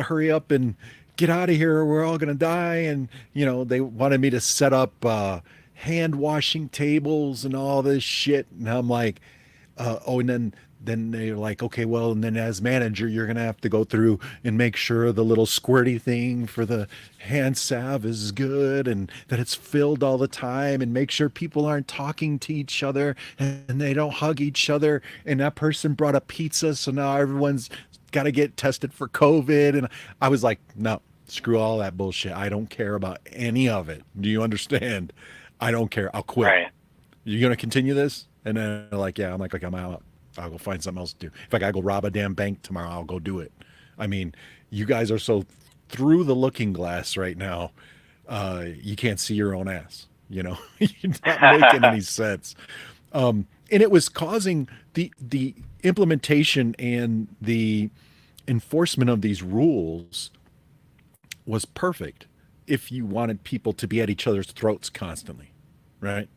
hurry up and get out of here, or we're all gonna die, and they wanted me to set up hand washing tables and all this shit, and I'm like, and then they're like, okay, well, and then as manager, you're going to have to go through and make sure the little squirty thing for the hand salve is good and that it's filled all the time, and make sure people aren't talking to each other and they don't hug each other. And that person brought a pizza, so now everyone's got to get tested for COVID. And I was like, no, screw all that bullshit. I don't care about any of it. Do you understand? I don't care. I'll quit. Right. You going to continue this? And then they're like, yeah. I'm like, I'm out. I'll go find something else to do. If I gotta go rob a damn bank tomorrow, I'll go do it. I mean, you guys are so through the looking glass right now. You can't see your own ass. You're not making any sense. And it was causing the implementation and the enforcement of these rules was perfect if you wanted people to be at each other's throats constantly, right?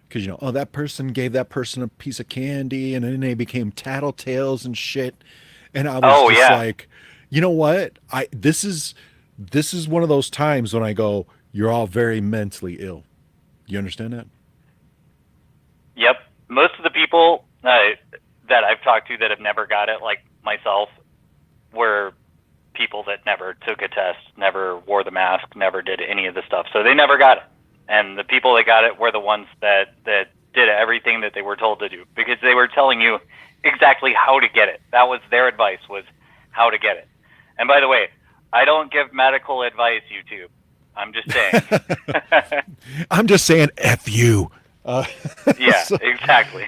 Because, that person gave that person a piece of candy, and then they became tattletales and shit. And I was like, you know what? This is one of those times when I go, you're all very mentally ill. You understand that? Yep. Most of the people that I've talked to that have never got it, like myself, were people that never took a test, never wore the mask, never did any of the stuff. So they never got it. And the people that got it were the ones that did everything that they were told to do, because they were telling you exactly how to get it. That was their advice, was how to get it. And by the way, I don't give medical advice, YouTube. I'm just saying. I'm just saying, F you. Yeah, exactly.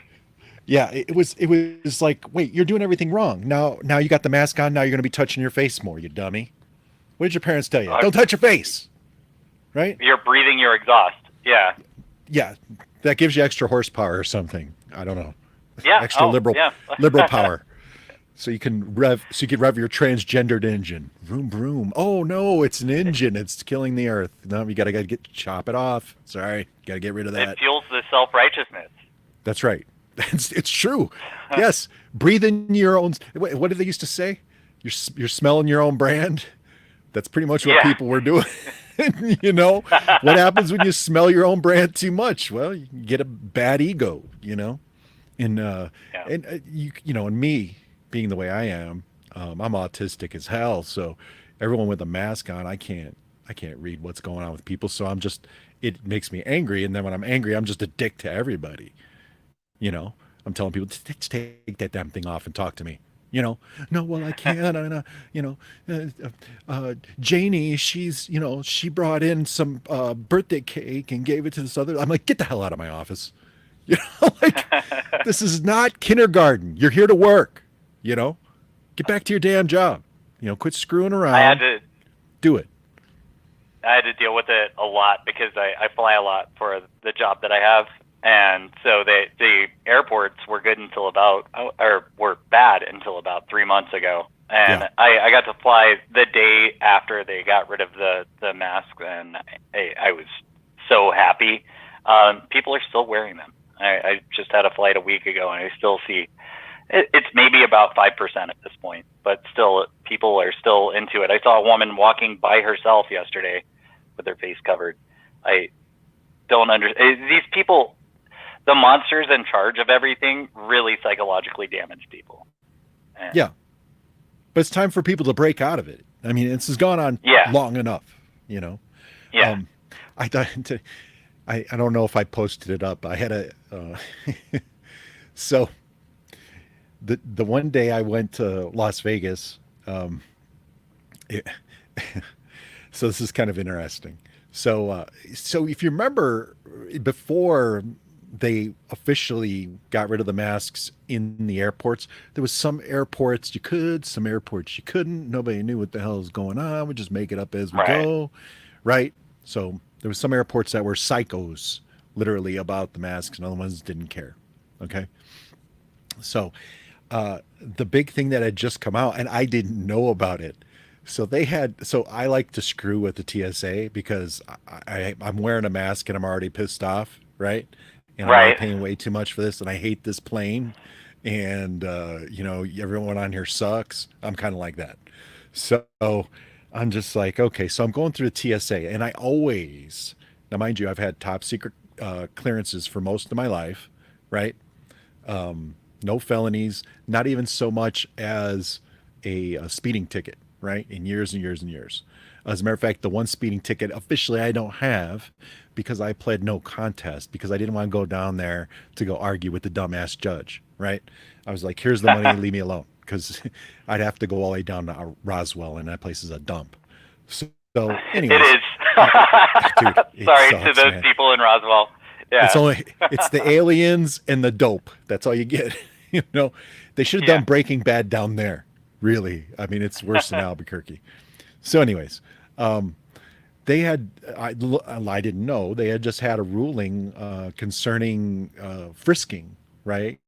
Yeah, it was like, wait, you're doing everything wrong. Now you got the mask on. Now you're going to be touching your face more, you dummy. What did your parents tell you? Don't touch your face, right? You're breathing your exhaust. Yeah. Yeah, that gives you extra horsepower or something. I don't know. Yeah. Extra liberal Yeah. liberal power. So you can rev your transgendered engine. Vroom vroom. Oh no, it's an engine. It's killing the earth. No, you gotta chop it off. Sorry, gotta get rid of that. It fuels the self-righteousness. That's right. It's true. Yes, breathe in your own. What did they used to say? You're smelling your own brand. That's pretty much what people were doing. You know, what happens when you smell your own brand too much? Well, you get a bad ego. You know, and you know, and me being the way I am, I'm autistic as hell. So everyone with a mask on, I can't read what's going on with people. So it makes me angry. And then when I'm angry, I'm just a dick to everybody. You know, I'm telling people, take that damn thing off and talk to me. You know, no, well, I can't. You know, Janie, she brought in some birthday cake and gave it to this other. I'm like, get the hell out of my office. You know, like, this is not kindergarten. You're here to work. You know, get back to your damn job. You know, quit screwing around. Do it. I had to deal with it a lot because I fly a lot for the job that I have. And so the airports were good until were bad until about 3 months ago. And I got to fly the day after they got rid of the mask, and I was so happy. People are still wearing them. I just had a flight a week ago, and I still see it's maybe about 5% at this point, but still people are still into it. I saw a woman walking by herself yesterday with her face covered. I don't understand. These people, the monsters in charge of everything, really psychologically damage people. Yeah. But it's time for people to break out of it. I mean, this has gone on long enough, you know? Yeah. I don't know if I posted it up. I had a, so the one day I went to Las Vegas, so this is kind of interesting. So if you remember, before they officially got rid of the masks in the airports, there was some airports you could, some airports you couldn't. Nobody knew what the hell was going on. We just make it up as we go, right? So there was some airports that were psychos, literally, about the masks, and other ones didn't care. Okay, so the big thing that had just come out, and I didn't know about it. So I like to screw with the TSA because I'm wearing a mask and I'm already pissed off, right? And I'm paying way too much for this, and I hate this plane, and you know, everyone on here sucks. I'm kind of like that. So I'm just like, okay, so I'm going through the TSA, and I always, now mind you, I've had top secret clearances for most of my life, right? No felonies, not even so much as a speeding ticket, right? In years and years and years. As a matter of fact, the one speeding ticket officially I don't have because I pled no contest because I didn't want to go down there to go argue with the dumbass judge, right? I was like, here's the money, leave me alone, because I'd have to go all the way down to Roswell, and that place is a dump. So anyways. It is. Dude, Sorry sucks, to those man. people in Roswell. Yeah. It's the aliens and the dope. That's all you get. You know, they should have done Breaking Bad down there. Really. I mean, it's worse than Albuquerque. So anyways, they had, I didn't know, they had just had a ruling concerning frisking, right?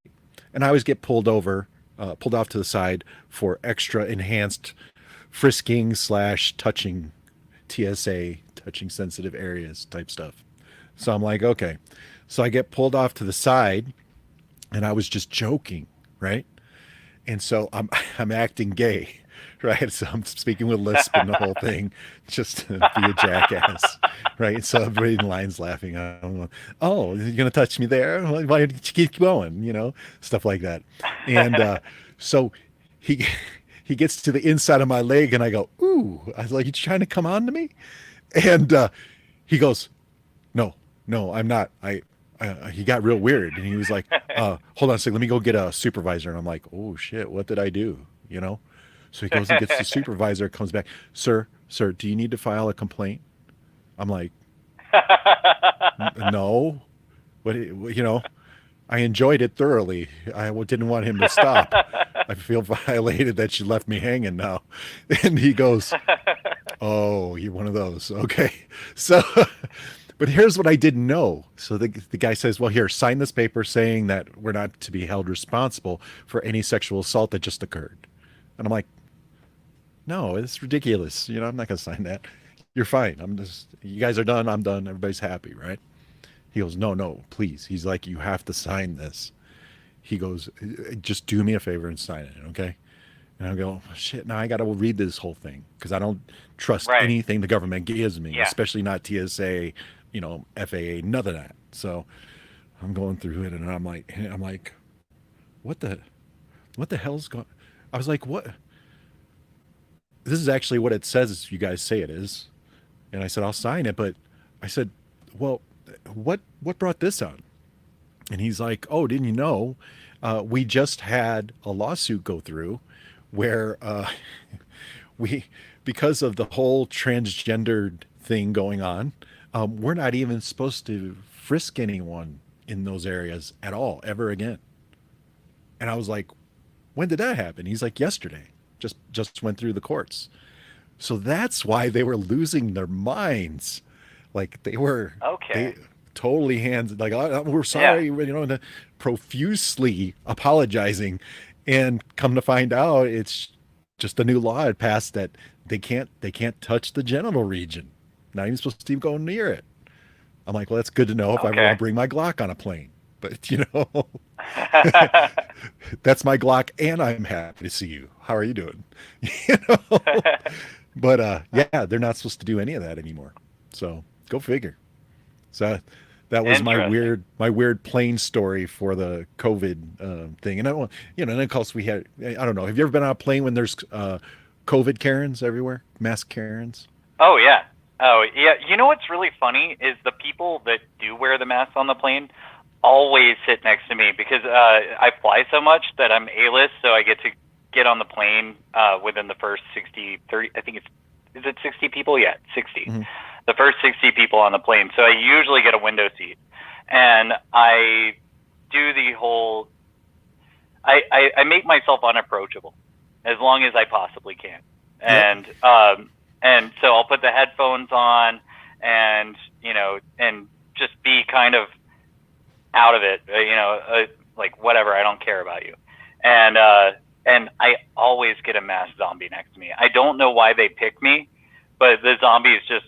And I always get pulled off to the side for extra enhanced frisking / touching TSA, touching sensitive areas type stuff. So I'm like, okay. So I get pulled off to the side, and I was just joking, right? And so I'm acting gay, right? So I'm speaking with lisp and the whole thing, just to be a jackass, right? So everybody in line's laughing. I'm like, oh, you're gonna touch me there? Why don't you keep going? You know, stuff like that. And so he gets to the inside of my leg, and I go, ooh. I was like, you trying to come on to me? And he goes, no, I'm not. He got real weird, and he was like, hold on a second, let me go get a supervisor. And I'm like, oh shit, what did I do? You know? So he goes and gets the supervisor, comes back, sir, do you need to file a complaint? I'm like, no, what, you know, I enjoyed it thoroughly. I didn't want him to stop. I feel violated that she left me hanging now. And he goes, oh, you're one of those. Okay. So, but here's what I didn't know. So the guy says, well, here, sign this paper saying that we're not to be held responsible for any sexual assault that just occurred. And I'm like, no, it's ridiculous. You know, I'm not going to sign that. You're fine. You guys are done. I'm done. Everybody's happy, right? He goes, no, please. He's like, you have to sign this. He goes, just do me a favor and sign it, okay? And I go, shit, now I got to read this whole thing because I don't trust anything the government gives me, especially not TSA, FAA, none of that. So I'm going through it, and I'm like, what the hell's going? I was like, what? This is actually what it says. You guys say it is, and I said I'll sign it, but I said, well, what brought this on? And he's like, oh, didn't you know? We just had a lawsuit go through where because of the whole transgendered thing going on, we're not even supposed to frisk anyone in those areas at all, ever again. And I was like, when did that happen? He's like, yesterday, just went through the courts. So that's why they were losing their minds. Like they were totally hands like, oh, we're sorry, and profusely apologizing, and come to find out it's just a new law had passed that they can't touch the genital region. Not even supposed to even go near it. I'm like, well, that's good to know if I want to bring my Glock on a plane. But that's my Glock, and I'm happy to see you. How are you doing? But yeah, they're not supposed to do any of that anymore. So go figure. So that was my weird plane story for the COVID thing. And and then of course we had, I don't know, have you ever been on a plane when there's COVID Karens everywhere, mass Karens? Oh yeah. You know what's really funny is the people that do wear the mask on the plane always sit next to me because I fly so much that I'm A-list, so I get to get on the plane within the first 30, I think is it 60 people? Yeah, 60. Mm-hmm. The first 60 people on the plane. So I usually get a window seat. And I do the whole, I make myself unapproachable as long as I possibly can. And, and so I'll put the headphones on and, and just be kind of out of it, like whatever, I don't care about you. And I always get a masked zombie next to me. I don't know why they pick me, but the zombies just,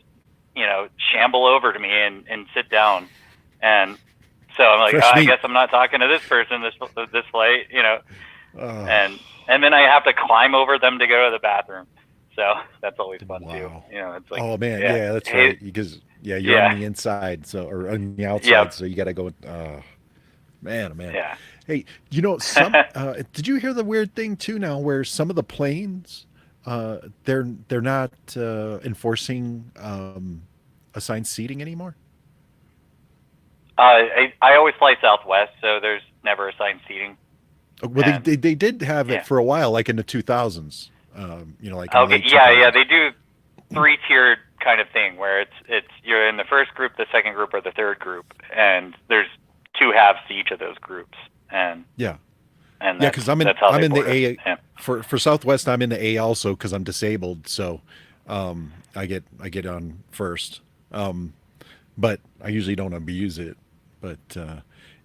shamble over to me and sit down. And so I'm like, I guess I'm not talking to this person this flight, and then I have to climb over them to go to the bathroom. So that's always fun too. It's like, oh man, yeah, that's right. Because you're on the inside, or on the outside, so you got to go. Man. Yeah. Hey, some did you hear the weird thing too now where some of the planes they're not enforcing assigned seating anymore? I always fly Southwest, so there's never assigned seating. Well, they did have it for a while, like in the 2000s. Like they do 3-tiered kind of thing where it's you're in the first group, the second group, or the third group, and there's 2 halves to each of those groups. And because I'm in the A. Yeah. For Southwest, I'm in the A also because I'm disabled, so I get on first. But I usually don't abuse it. But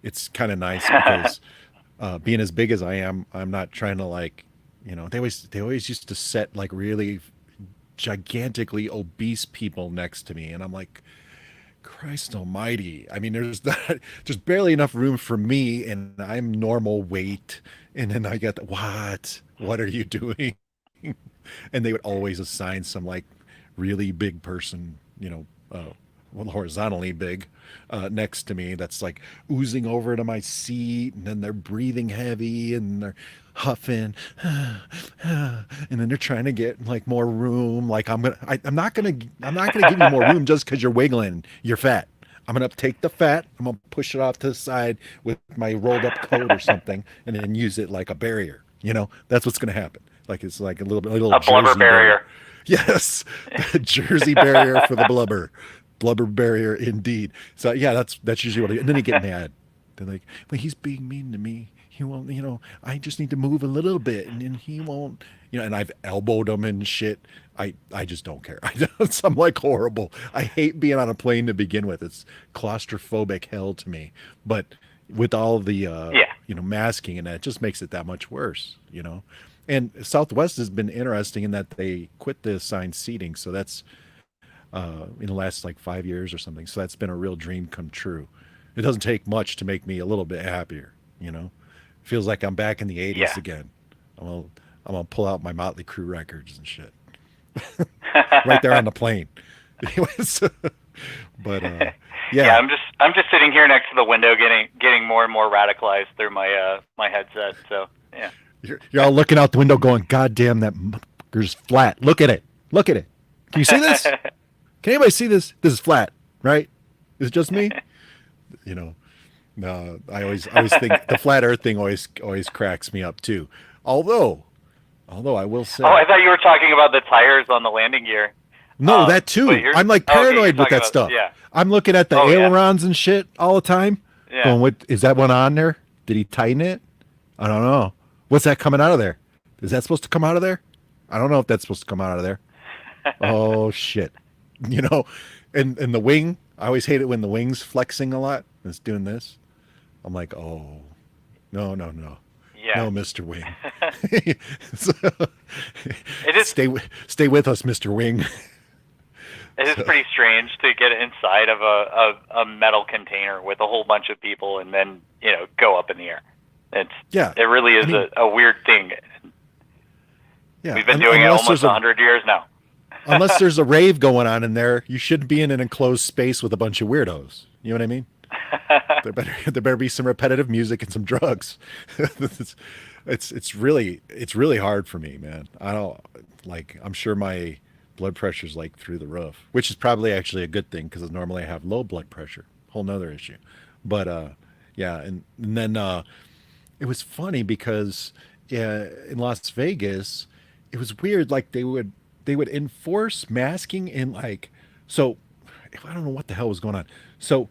it's kind of nice because being as big as I am, I'm not trying to they always used to set like really gigantically obese people next to me, and I'm like, Christ almighty. I mean, there's barely enough room for me, and I'm normal weight. And then I get what are you doing? And they would always assign some like really big person, horizontally big next to me that's like oozing over to my seat, and then they're breathing heavy and they're huffing and then they're trying to get like more room. Like I'm not gonna give you more room just because you're wiggling. You're fat. I'm gonna take the fat, I'm gonna push it off to the side with my rolled up coat or something, and then use it like a barrier. That's what's gonna happen. Like it's like a blubber barrier. Yes, the Jersey barrier for the blubber barrier indeed. So yeah, that's usually what and then they get mad. They're like, well, he's being mean to me. He won't, I just need to move a little bit, and then he won't, and I've elbowed him and shit. I just don't care. I'm like horrible. I hate being on a plane to begin with. It's claustrophobic hell to me. But with all the, masking and that, it just makes it that much worse, And Southwest has been interesting in that they quit the assigned seating. So that's in the last like 5 years or something. So that's been a real dream come true. It doesn't take much to make me a little bit happier, Feels like I'm back in the 80s again. I'm gonna pull out my Motley Crue records and shit. Right there on the plane. Anyways, but I'm just sitting here next to the window getting more and more radicalized through my my headset. So yeah. You're all looking out the window going, God damn, that motherfucker's flat. Look at it. Look at it. Can you see this? Can anybody see this? This is flat, right? Is it just me? No, I always think the flat earth thing always cracks me up too. Although I will say, I thought you were talking about the tires on the landing gear. No, that too. I'm like paranoid with that stuff. Yeah. I'm looking at the ailerons and shit all the time. Yeah. Going, what is that one on there? Did he tighten it? I don't know. What's that coming out of there? Is that supposed to come out of there? I don't know if that's supposed to come out of there. Oh shit. And the wing, I always hate it when the wing's flexing a lot. It's doing this. I'm like, oh, no. Yeah. No, Mr. Wing. It is, stay with us, Mr. Wing. It is pretty strange to get inside of a metal container with a whole bunch of people and then, go up in the air. It really is a weird thing. Yeah. We've been doing it almost 100 years now. Unless there's a rave going on in there, you shouldn't be in an enclosed space with a bunch of weirdos. You know what I mean? There better be some repetitive music and some drugs. It's really hard for me, man. I'm sure my blood pressure's like through the roof, which is probably actually a good thing because normally I have low blood pressure, whole nother issue. But and then it was funny because in Las Vegas, it was weird. Like they would enforce masking in so I don't know what the hell was going on. So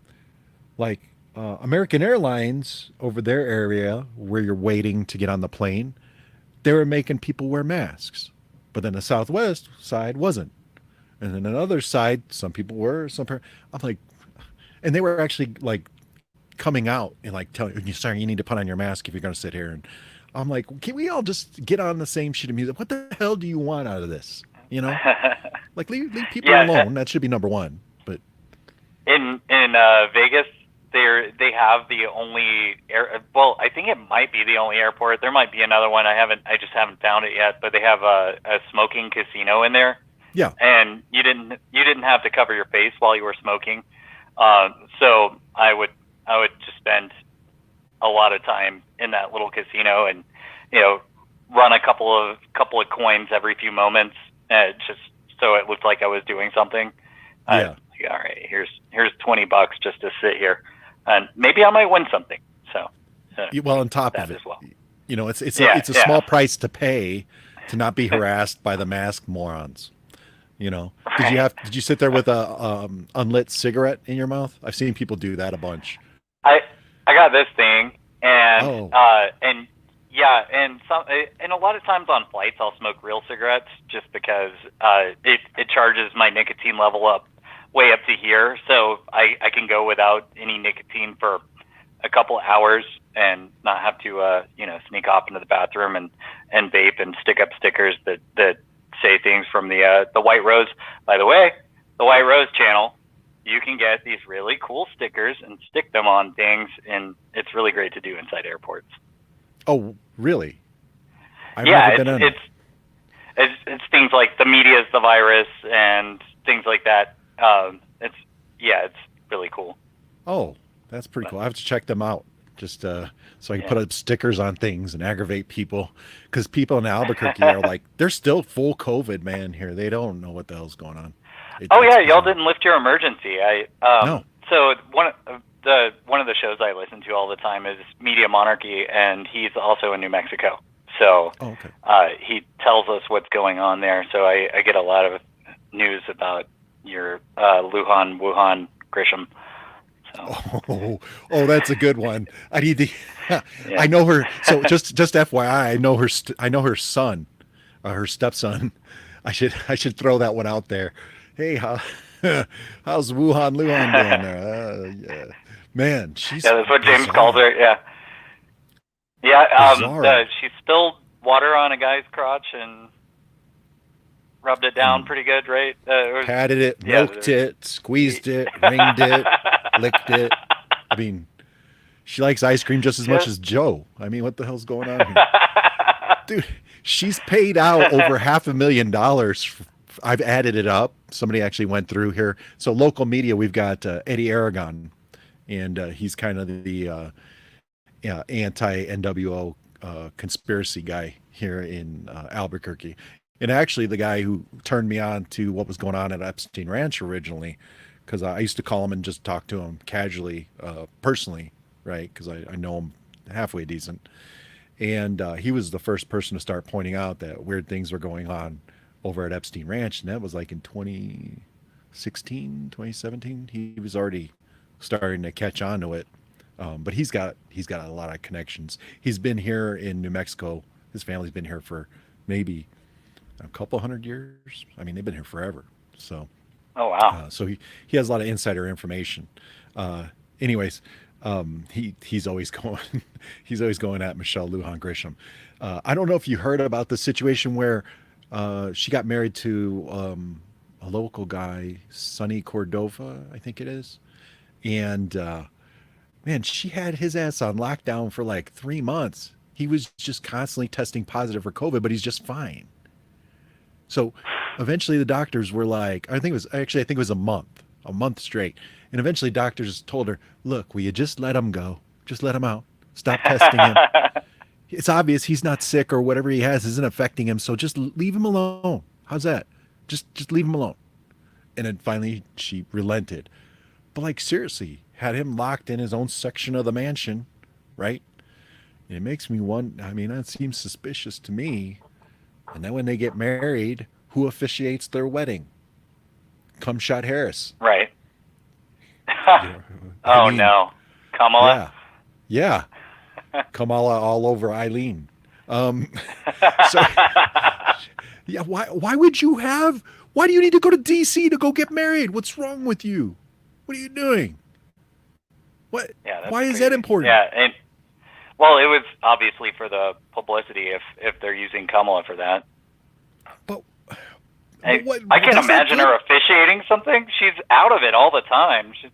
American Airlines over their area where you're waiting to get on the plane, they were making people wear masks, but then the Southwest side wasn't. And then another side, some people were, I'm like, and they were actually like coming out and like telling you, sorry, you need to put on your mask if you're going to sit here. And I'm like, can we all just get on the same sheet of music? What the hell do you want out of this? Like leave people alone. That should be number one. But in Vegas, they have the only I think it might be the only airport. There might be another one. I just haven't found it yet. But they have a smoking casino in there. Yeah. And you didn't have to cover your face while you were smoking. So I would just spend a lot of time in that little casino and run a couple of coins every few moments, just so it looked like I was doing something. Yeah. All right, here's $20 just to sit here, and maybe I might win something. So, well, on top of it, as well. It's a small price to pay to not be harassed by the masked morons. Right. Did you sit there with a unlit cigarette in your mouth? I've seen people do that a bunch. I got this thing, and and a lot of times on flights I'll smoke real cigarettes just because it charges my nicotine level up way up to here, so I can go without any nicotine for a couple hours and not have to sneak off into the bathroom and vape and stick up stickers that say things from the White Rose. By the way, the White Rose channel, you can get these really cool stickers and stick them on things, and it's really great to do inside airports. Oh, really? It's things like the media is the virus and things like that. It's really cool. Oh, that's pretty cool. I have to check them out just so I can put up stickers on things and aggravate people, because people in Albuquerque are like, they're still full COVID, man, here. They don't know what the hell's going on. Y'all didn't lift your emergency. No. So one of the shows I listen to all the time is Media Monarchy, and he's also in New Mexico. So he tells us what's going on there. So I get a lot of news about your Wuhan, Grisham. Oh, that's a good one. I need to. I know her. So just FYI, I know her son, her stepson. I should throw that one out there. Hey, how's Wuhan Luhan doing there? Yeah. Man, she's that's what James bizarre. calls her. Yeah, yeah. Bizarre. She spilled water on a guy's crotch and rubbed it down pretty good, right? Patted it, milked it, squeezed it, ringed it, licked it. I mean, she likes ice cream just as much as Joe. I mean, what the hell's going on here? Dude, she's paid out over $500,000. I've added it up. Somebody actually went through here. So local media, we've got Eddie Aragon, and he's kind of the anti-NWO conspiracy guy here in Albuquerque. And actually the guy who turned me on to what was going on at Epstein Ranch originally, because I used to call him and just talk to him casually, personally, right? Because I know him halfway decent. And he was the first person to start pointing out that weird things were going on over at Epstein Ranch. And that was like in 2016, 2017. He was already starting to catch on to it. But he's got a lot of connections. He's been here in New Mexico. His family's been here for maybe a couple hundred years. I mean, they've been here forever. So, oh wow. So he has a lot of insider information. Anyways, he's always going at Michelle Lujan Grisham. I don't know if you heard about the situation where she got married to a local guy, Sonny Cordova, I think it is, and man, she had his ass on lockdown for like 3 months. He was just constantly testing positive for COVID, but he's just fine. So eventually the doctors were like, I think it was a month straight. And eventually doctors told her, look, will you just let him go? Just let him out. Stop testing him. It's obvious he's not sick, or whatever he has isn't affecting him. So just leave him alone. How's that? Just leave him alone. And then finally she relented. But like, seriously, had him locked in his own section of the mansion, right? And it makes me wonder, I mean, that seems suspicious to me. And then when they get married, who officiates their wedding? Cumshot Harris. Right. I mean, no. Kamala? Yeah. Kamala all over Eileen. So, yeah, why do you need to go to DC to go get married? What's wrong with you? What are you doing? What? Yeah, why crazy. is that important? Yeah, and well, it was obviously for the publicity if they're using Kamala for that. But I can't imagine her officiating something. She's out of it all the time. She's,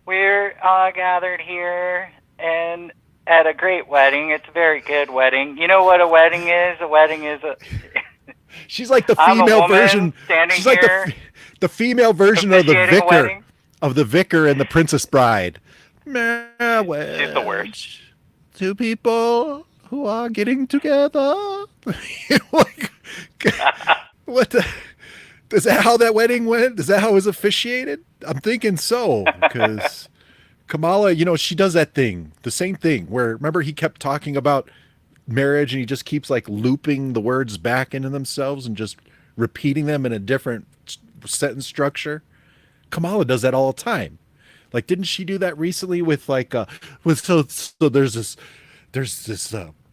we're all gathered here and at a great wedding. It's a very good wedding. You know what a wedding is? A wedding is a... She's like the female version. She's like the female version of the vicar. Of the vicar and the Princess Bride. She's the worst. Two people who are getting together. What the? Is that how that wedding went? Is that how it was officiated? I'm thinking so, because Kamala, she does that thing, the same thing where, remember, he kept talking about marriage and he just keeps like looping the words back into themselves and just repeating them in a different sentence structure. Kamala does that all the time. Like, didn't she do that recently with like so there's this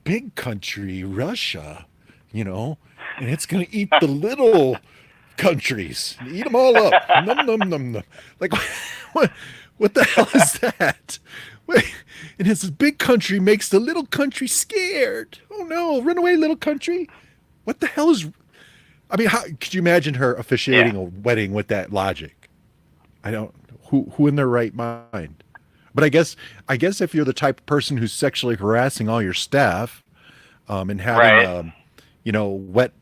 big country, Russia, and it's gonna eat the little countries, eat them all up. Num num num num. Like, what the hell is that? And this big country makes the little country scared. Oh no, run away, little country. What the hell is? I mean, how could you imagine her officiating a wedding with that logic? I don't. Who in their right mind? But I guess if you're the type of person who's sexually harassing all your staff, and having wet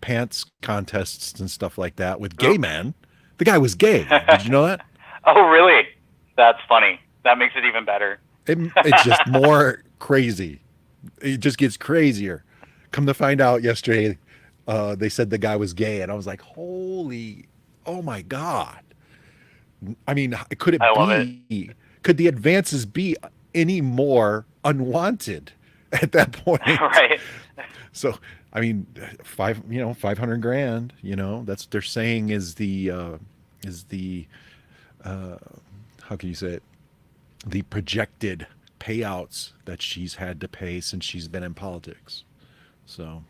pants contests and stuff like that with gay men, the guy was gay. Did you know that? Oh, really? That's funny. That makes it even better. It's just more crazy. It just gets crazier. Come to find out, yesterday, they said the guy was gay, and I was like, oh my God. I mean, could the advances be any more unwanted at that point? Right. So, I mean, $500,000, that's what they're saying is the how can you say it? The projected payouts that she's had to pay since she's been in politics. So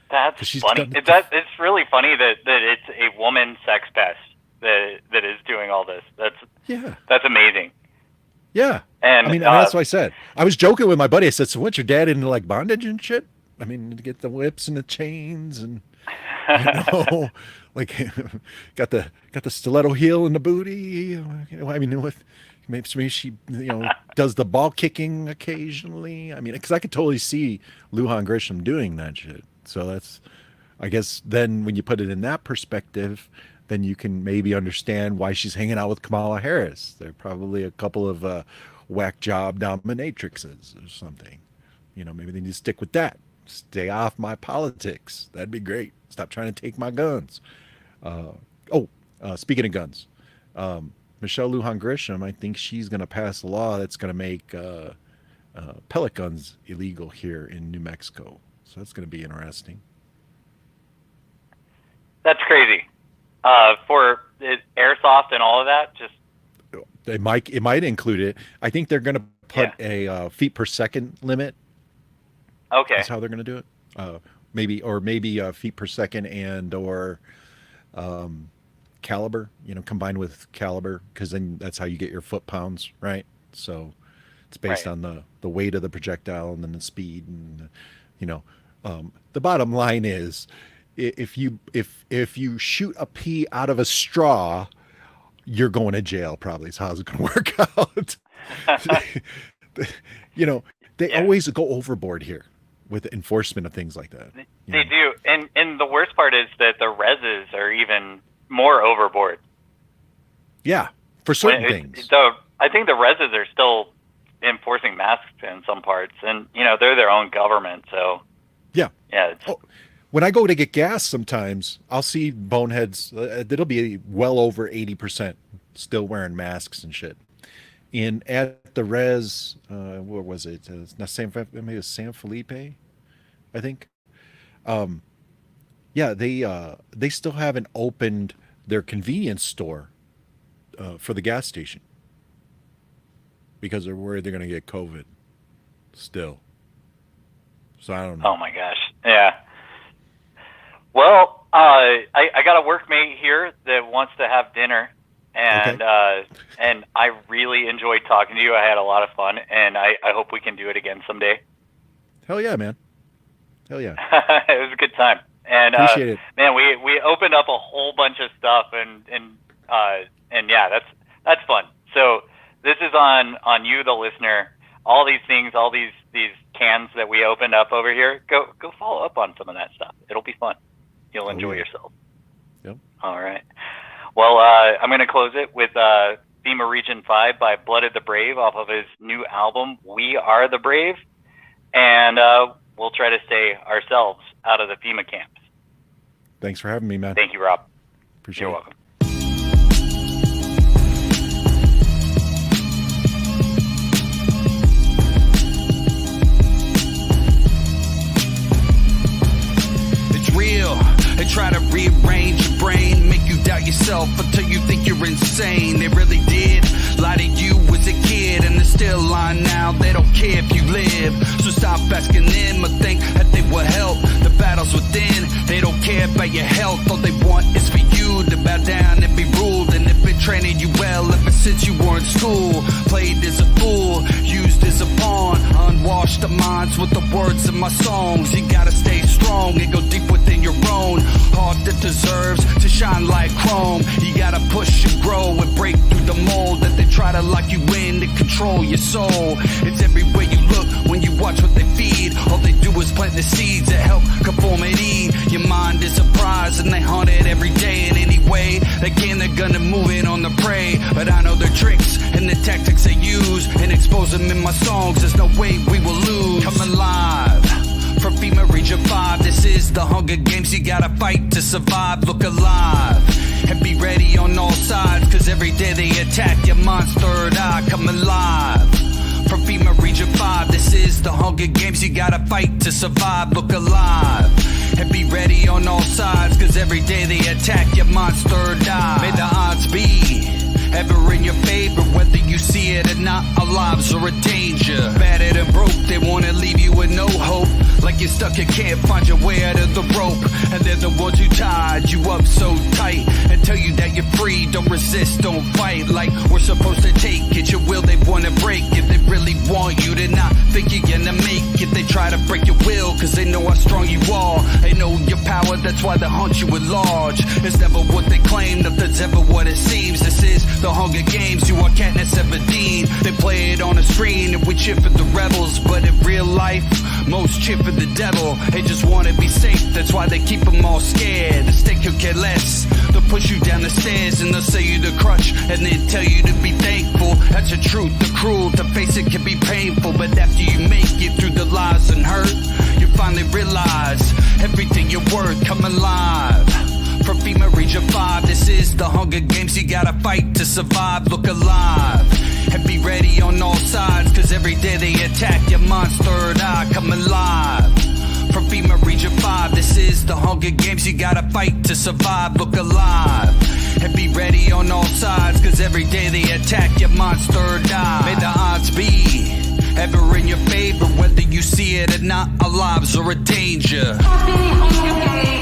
that's funny. It's really funny that it's a woman sex pest that is doing all this. That's amazing. Yeah. And I mean, that's what I said. I was joking with my buddy. I said, so what's your dad into like bondage and shit? I mean, to get the whips and the chains and, like got the stiletto heel in the booty. I mean, maybe she, does the ball kicking occasionally. I mean, because I could totally see Lujan Grisham doing that shit. So that's, I guess then when you put it in that perspective, then you can maybe understand why she's hanging out with Kamala Harris. They're probably a couple of whack job dominatrixes or something. Maybe they need to stick with that. Stay off my politics. That'd be great. Stop trying to take my guns. Speaking of guns, Michelle Lujan Grisham, I think she's going to pass a law that's going to make pellet guns illegal here in New Mexico. So that's going to be interesting. That's crazy. For airsoft and all of that, just it might include it. I think they're going to put a feet per second limit. Okay, that's how they're going to do it. Maybe feet per second or caliber. Combined with caliber, because then that's how you get your foot pounds, right? So it's based on the weight of the projectile and then the speed, and the bottom line is, if you shoot a pea out of a straw, you're going to jail probably is how it's going to work out. They always go overboard here with enforcement of things like that. They do. And the worst part is that the reses are even more overboard. Yeah, for certain things. I think the reses are still enforcing masks in some parts, and they're their own government, so yeah. It's, when I go to get gas, sometimes I'll see boneheads. It'll be well over 80% still wearing masks and shit. And at the res, where was it? Maybe it was San Felipe, I think. They still haven't opened their convenience store for the gas station because they're worried they're going to get COVID still. So I don't know. Oh my gosh. Yeah. Well, I got a workmate here that wants to have dinner, and and I really enjoyed talking to you. I had a lot of fun, and I hope we can do it again someday. Hell yeah, man. Hell yeah. It was a good time. And appreciate it. Man, we opened up a whole bunch of stuff, and yeah, that's fun. So this is on you, the listener. All these things, all these cans that we opened up over here, go follow up on some of that stuff. It'll be fun. You'll enjoy yourself. Yep. All right. Well, I'm going to close it with FEMA Region 5 by Blooded the Brave off of his new album, We Are the Brave. And we'll try to stay ourselves out of the FEMA camps. Thanks for having me, man. Thank you, Rob. Appreciate it. You're welcome. They try to rearrange your brain, make you doubt yourself until you think you're insane. They really did lie to you as a kid, and they're still lying now. They don't care if you live, so stop asking them or think that they will help. The battle's within, they don't care about your health. All they want is for you to bow down and be ruled. And they've been training you well ever since you were in school. Played as a fool, used as a pawn, unwashed the minds with the words of my songs. You gotta stay strong and go deep within your own heart that deserves to shine like chrome. You gotta push and grow and break through the mold that they try to lock you in to control your soul. It's everywhere you look when you watch what they feed. All they do is plant the seeds that help conformity. Your mind is a prize and they hunt it every day. In any way they can, they're gonna move it on the prey. But I know their tricks and the tactics they use, and expose them in my songs. There's no way we will lose. Come alive from FEMA Region 5, this is the Hunger Games. You gotta fight to survive. Look alive and be ready on all sides, cause every day they attack your mind's third eye. Come alive from FEMA Region 5, this is the Hunger Games. You gotta fight to survive. Look alive and be ready on all sides, cause every day they attack your mind's third eye. May the odds be ever in your favor, whether you it or not, our lives are a danger. Battered and broke, they wanna leave you with no hope. Like you're stuck and can't find your way out of the rope. And they're the ones who tied you up so tight and tell you that you're free. Don't resist, don't fight. Like we're supposed to take it. Your will they wanna break. If they really want you to not think you're gonna make it, they try to break your will, cause they know how strong you are. They know your power, that's why they hunt you at large. It's never what they claim, nothing's ever what it seems. This is the Hunger Games, you are Katniss Everdeen. They play it on a screen and we cheer for the rebels, but in real life, most cheer for the devil. They just wanna be safe, that's why they keep them all scared. The stake could care less, they'll push you down the stairs and they'll say you to crush and then tell you to be thankful. That's the truth, the cruel, to face it can be painful, but after you make it through the lies and hurt, you finally realize everything you're worth. Come alive. From FEMA Region 5, this is the Hunger Games. You gotta fight to survive, look alive and be ready on all sides, cause every day they attack your mind's third eye. Come alive. From FEMA Region 5, this is the Hunger Games. You gotta fight to survive, look alive and be ready on all sides, cause every day they attack your mind's third eye. May the odds be ever in your favor, whether you see it or not, our lives are a danger. Happy Hunger Games.